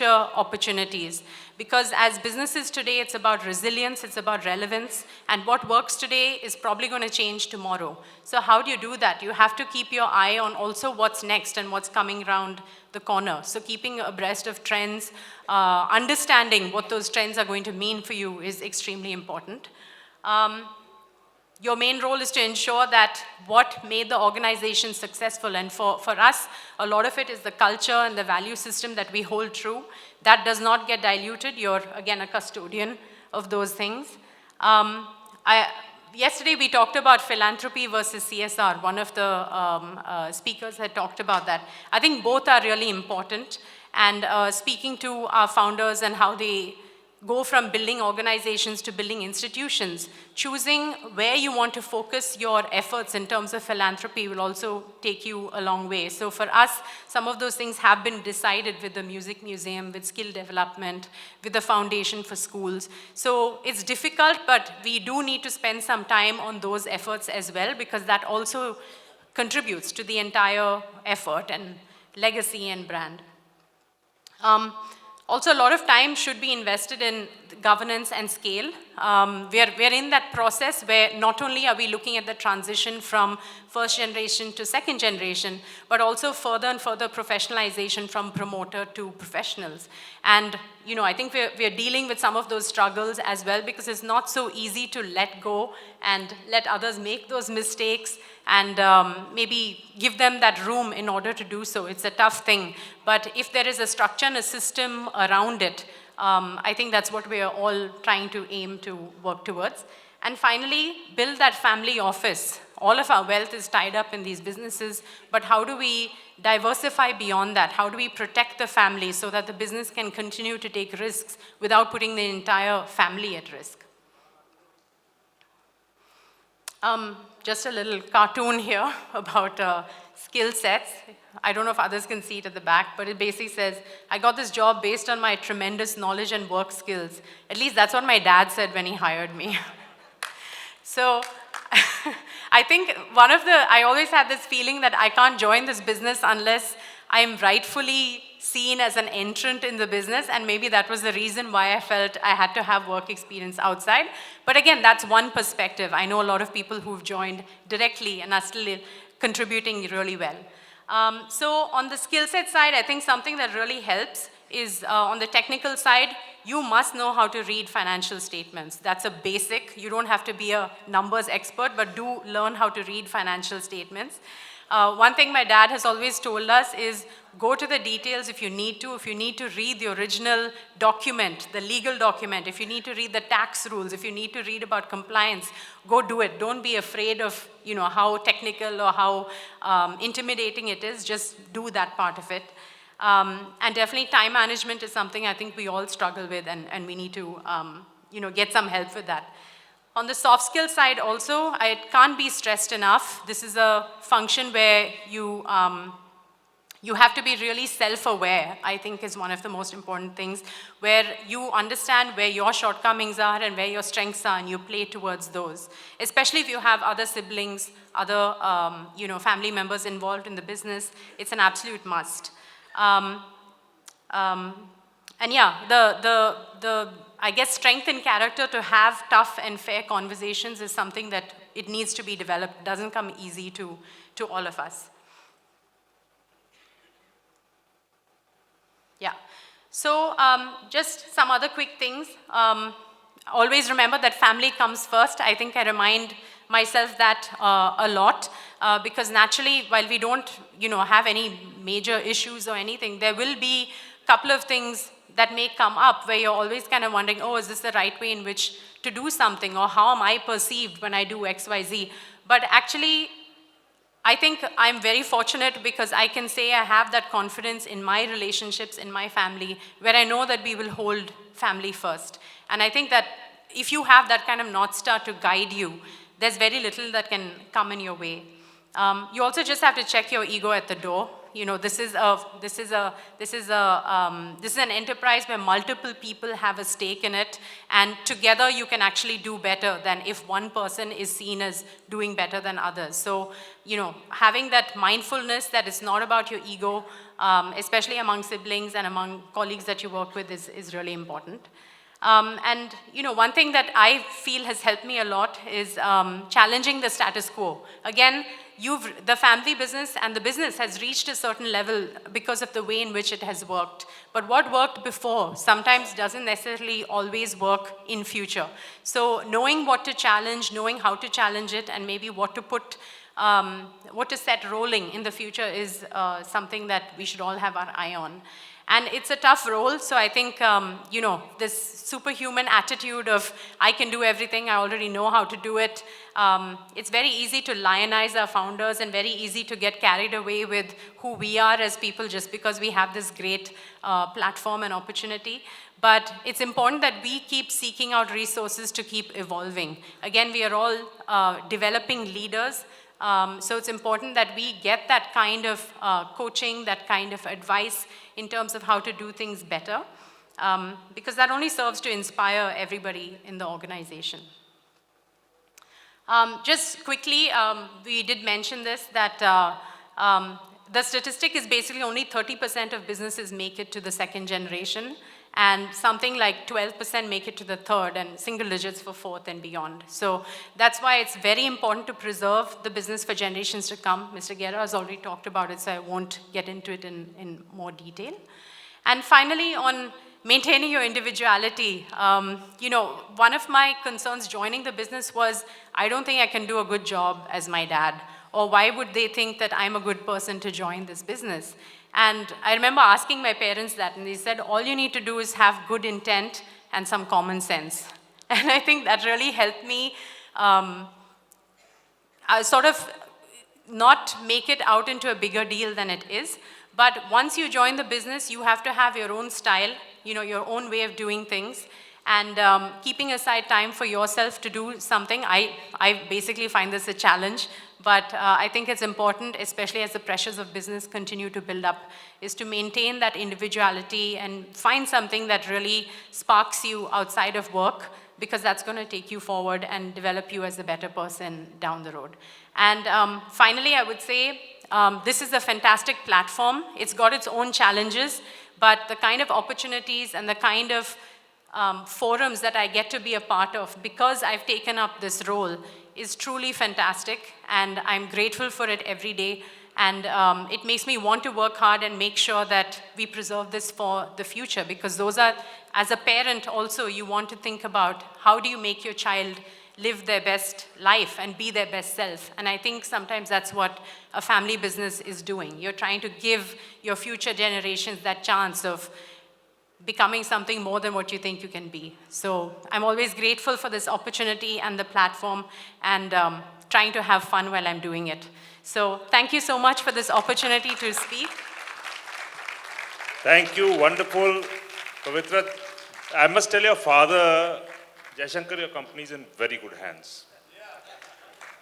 opportunities. Because as businesses today, it's about resilience, it's about relevance, and what works today is probably going to change tomorrow. So how do you do that? You have to keep your eye on also what's next and what's coming around the corner. So keeping abreast of trends, understanding what those trends are going to mean for you is extremely important. Your main role is to ensure that what made the organization successful, and for us, a lot of it is the culture and the value system that we hold true. That does not get diluted. You're, again, a custodian of those things. Yesterday, we talked about philanthropy versus CSR. One of the speakers had talked about that. I think both are really important. And speaking to our founders and how they go from building organizations to building institutions, choosing where you want to focus your efforts in terms of philanthropy will also take you a long way. So for us, some of those things have been decided with the Music Museum, with skill development, with the Foundation for Schools. So it's difficult, but we do need to spend some time on those efforts as well, because that also contributes to the entire effort and legacy and brand. Also, a lot of time should be invested in governance and scale. We're in that process where not only are we looking at the transition from first generation to second generation, but also further and further professionalization from promoter to professionals. And I think we're dealing with some of those struggles as well, because it's not so easy to let go and let others make those mistakes and maybe give them that room in order to do so. It's a tough thing. But if there is a structure and a system around it, I think that's what we are all trying to aim to work towards. And finally, build that family office. All of our wealth is tied up in these businesses, but how do we diversify beyond that? How do we protect the family so that the business can continue to take risks without putting the entire family at risk? Just a little cartoon here about skill sets. I don't know if others can see it at the back, but it basically says, I got this job based on my tremendous knowledge and work skills. At least that's what my dad said when he hired me. So I think I always had this feeling that I can't join this business unless I'm rightfully seen as an entrant in the business, and maybe that was the reason why I felt I had to have work experience outside. But again, that's one perspective. I know a lot of people who've joined directly and are still contributing really well. So on the skill set side, I think something that really helps is on the technical side, you must know how to read financial statements. That's a basic. You don't have to be a numbers expert, but do learn how to read financial statements. One thing my dad has always told us is go to the details if you need to. If you need to read the original document, the legal document, if you need to read the tax rules, if you need to read about compliance, go do it. Don't be afraid of how technical or how intimidating it is. Just do that part of it. And definitely time management is something I think we all struggle with, and we need to get some help with that. On the soft skill side also, it can't be stressed enough. This is a function where you have to be really self-aware, I think is one of the most important things, where you understand where your shortcomings are and where your strengths are, and you play towards those. Especially if you have other siblings, other family members involved in the business, it's an absolute must. And yeah, I guess strength in character to have tough and fair conversations is something that it needs to be developed. It doesn't come easy to all of us. Yeah. So just some other quick things. Always remember that family comes first. I think I remind myself that a lot because naturally, while we don't, have any major issues or anything, there will be a couple of things that may come up where you're always kind of wondering, oh, is this the right way in which to do something, or how am I perceived when I do X, Y, Z? But actually, I think I'm very fortunate because I can say I have that confidence in my relationships, in my family, where I know that we will hold family first. And I think that if you have that kind of North Star to guide you, there's very little that can come in your way. You also just have to check your ego at the door. This is an enterprise where multiple people have a stake in it, and together you can actually do better than if one person is seen as doing better than others. So, having that mindfulness that it's not about your ego, especially among siblings and among colleagues that you work with is really important. And one thing that I feel has helped me a lot is challenging the status quo. Again, the family business and the business has reached a certain level because of the way in which it has worked. But what worked before sometimes doesn't necessarily always work in future. So knowing what to challenge, knowing how to challenge it, and maybe what to set rolling in the future is something that we should all have our eye on. And it's a tough role, so I think, this superhuman attitude of, I can do everything, I already know how to do it. It's very easy to lionize our founders and very easy to get carried away with who we are as people just because we have this great platform and opportunity. But it's important that we keep seeking out resources to keep evolving. Again, we are all developing leaders. So it's important that we get that kind of coaching, that kind of advice in terms of how to do things better, because that only serves to inspire everybody in the organization. Just quickly, we did mention this, that the statistic is basically only 30% of businesses make it to the second generation, and something like 12% make it to the third, and single digits for fourth and beyond. So that's why it's very important to preserve the business for generations to come. Mr. Gera has already talked about it, so I won't get into it in more detail. And finally, on maintaining your individuality, one of my concerns joining the business was, I don't think I can do a good job as my dad, or why would they think that I'm a good person to join this business? And I remember asking my parents that, and they said, all you need to do is have good intent and some common sense. And I think that really helped me sort of not make it out into a bigger deal than it is. But once you join the business, you have to have your own style, your own way of doing things. And keeping aside time for yourself to do something, I basically find this a challenge. But I think it's important, especially as the pressures of business continue to build up, is to maintain that individuality and find something that really sparks you outside of work, because that's going to take you forward and develop you as a better person down the road. And finally, I would say this is a fantastic platform. It's got its own challenges, but the kind of opportunities and the kind of forums that I get to be a part of because I've taken up this role is truly fantastic, and I'm grateful for it every day. And it makes me want to work hard and make sure that we preserve this for the future, because those are, as a parent also, you want to think about how do you make your child live their best life and be their best self. And I think sometimes that's what a family business is doing. You're trying to give your future generations that chance of becoming something more than what you think you can be. So I'm always grateful for this opportunity and the platform, and trying to have fun while I'm doing it. So thank you so much for this opportunity to speak. Thank you, wonderful. Pavitra, I must tell your father, Shankar, your company is in very good hands.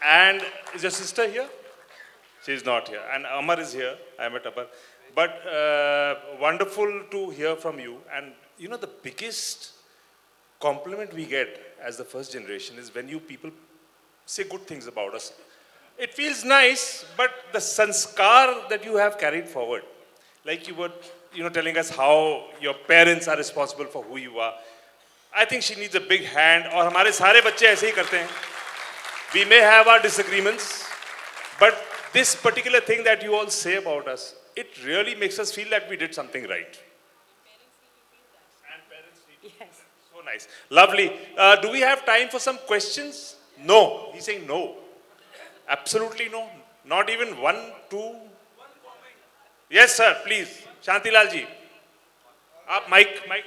And is your sister here? She's not here. And Amar is here. I met Amar. But wonderful to hear from you. And the biggest compliment we get as the first generation is when you people say good things about us. It feels nice, but the sanskar that you have carried forward, like you were telling us how your parents are responsible for who you are. I think she needs a big hand. और हमारे सारे बच्चे ऐसे ही करते हैं. We may have our disagreements, but this particular thing that you all say about us, it really makes us feel that we did something right. And parents feel Yes. so nice. Lovely. Do we have time for some questions? No. He's saying no. Absolutely no. Not even one, two. Yes, sir. Please. Shantilal ji. आप mic दीजिए.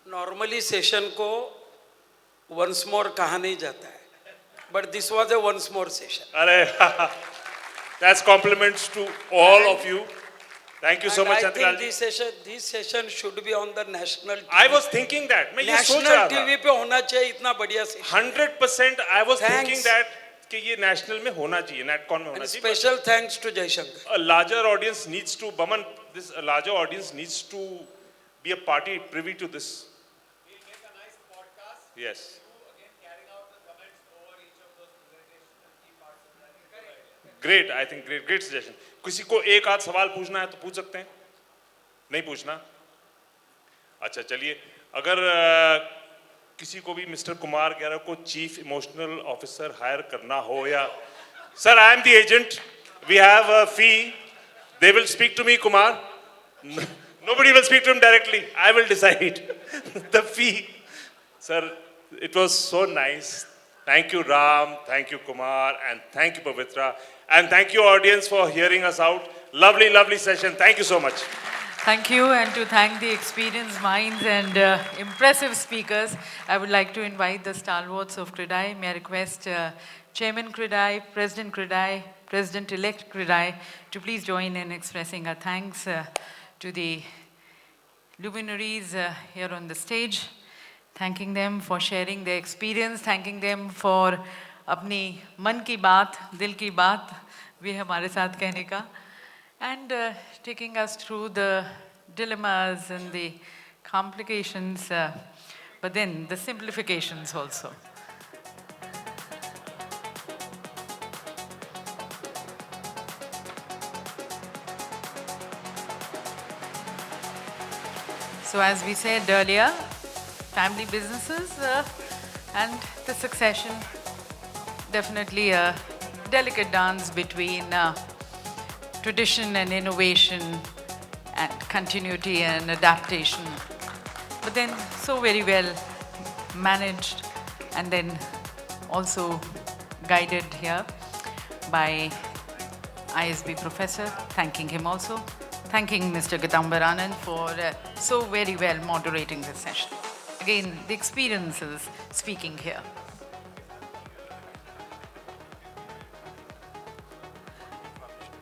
Normally session को once more कहा नहीं जाता है, but this was a once more session. अरे that's compliments to all of you. Thank you so much, I Shantilal think ji. this session should be on the national TV. I was thinking that. मैं ये सोच national रहा था. TV पे होना चाहिए इतना बढ़िया session. 100% I was Thanks. thinking that कि ये national में होना चाहिए, NatCon में होना चाहिए. Special thanks to Shankar. A larger audience needs to, Baman, a larger audience needs to be a party privy to this. We'll make a nice podcast. Yes. Again, carrying out the comments over each of those presentations and key parts of that. Great, I think great suggestion. किसी को एक आध सवाल पूछना है तो पूछ सकते हैं? नहीं पूछना? अच्छा चलिए, अगर किसी को भी मिस्टर कुमार गेरा को चीफ इमोशनल ऑफिसर हायर करना हो या sir I am the agent, we have a fee, they will speak to me Kumar, nobody will speak to him directly, I will decide the fee. Sir, it was so nice. Thank you Ram, thank you Kumar, and thank you Pavitra, and thank you audience for hearing us out. Lovely session. Thank you so much. Thank you, and to thank the experienced minds and impressive speakers, I would like to invite the stalwarts of CREDAI. May I request Chairman CREDAI, President-elect CREDAI, to please join in expressing our thanks to the luminaries here on the stage, thanking them for sharing their experience, thanking them for अपनी मन की बात, दिल की बात भी हमारे साथ कहने का, and taking us through the dilemmas and the complications, but then the simplifications also. So as we said earlier, family businesses and the succession, definitely a delicate dance between tradition and innovation and continuity and adaptation, but then so very well managed and then also guided here by ISB professor, thanking him also, thanking Mr. Getamber Anand for so very well moderating this session. Again, the experiences speaking here.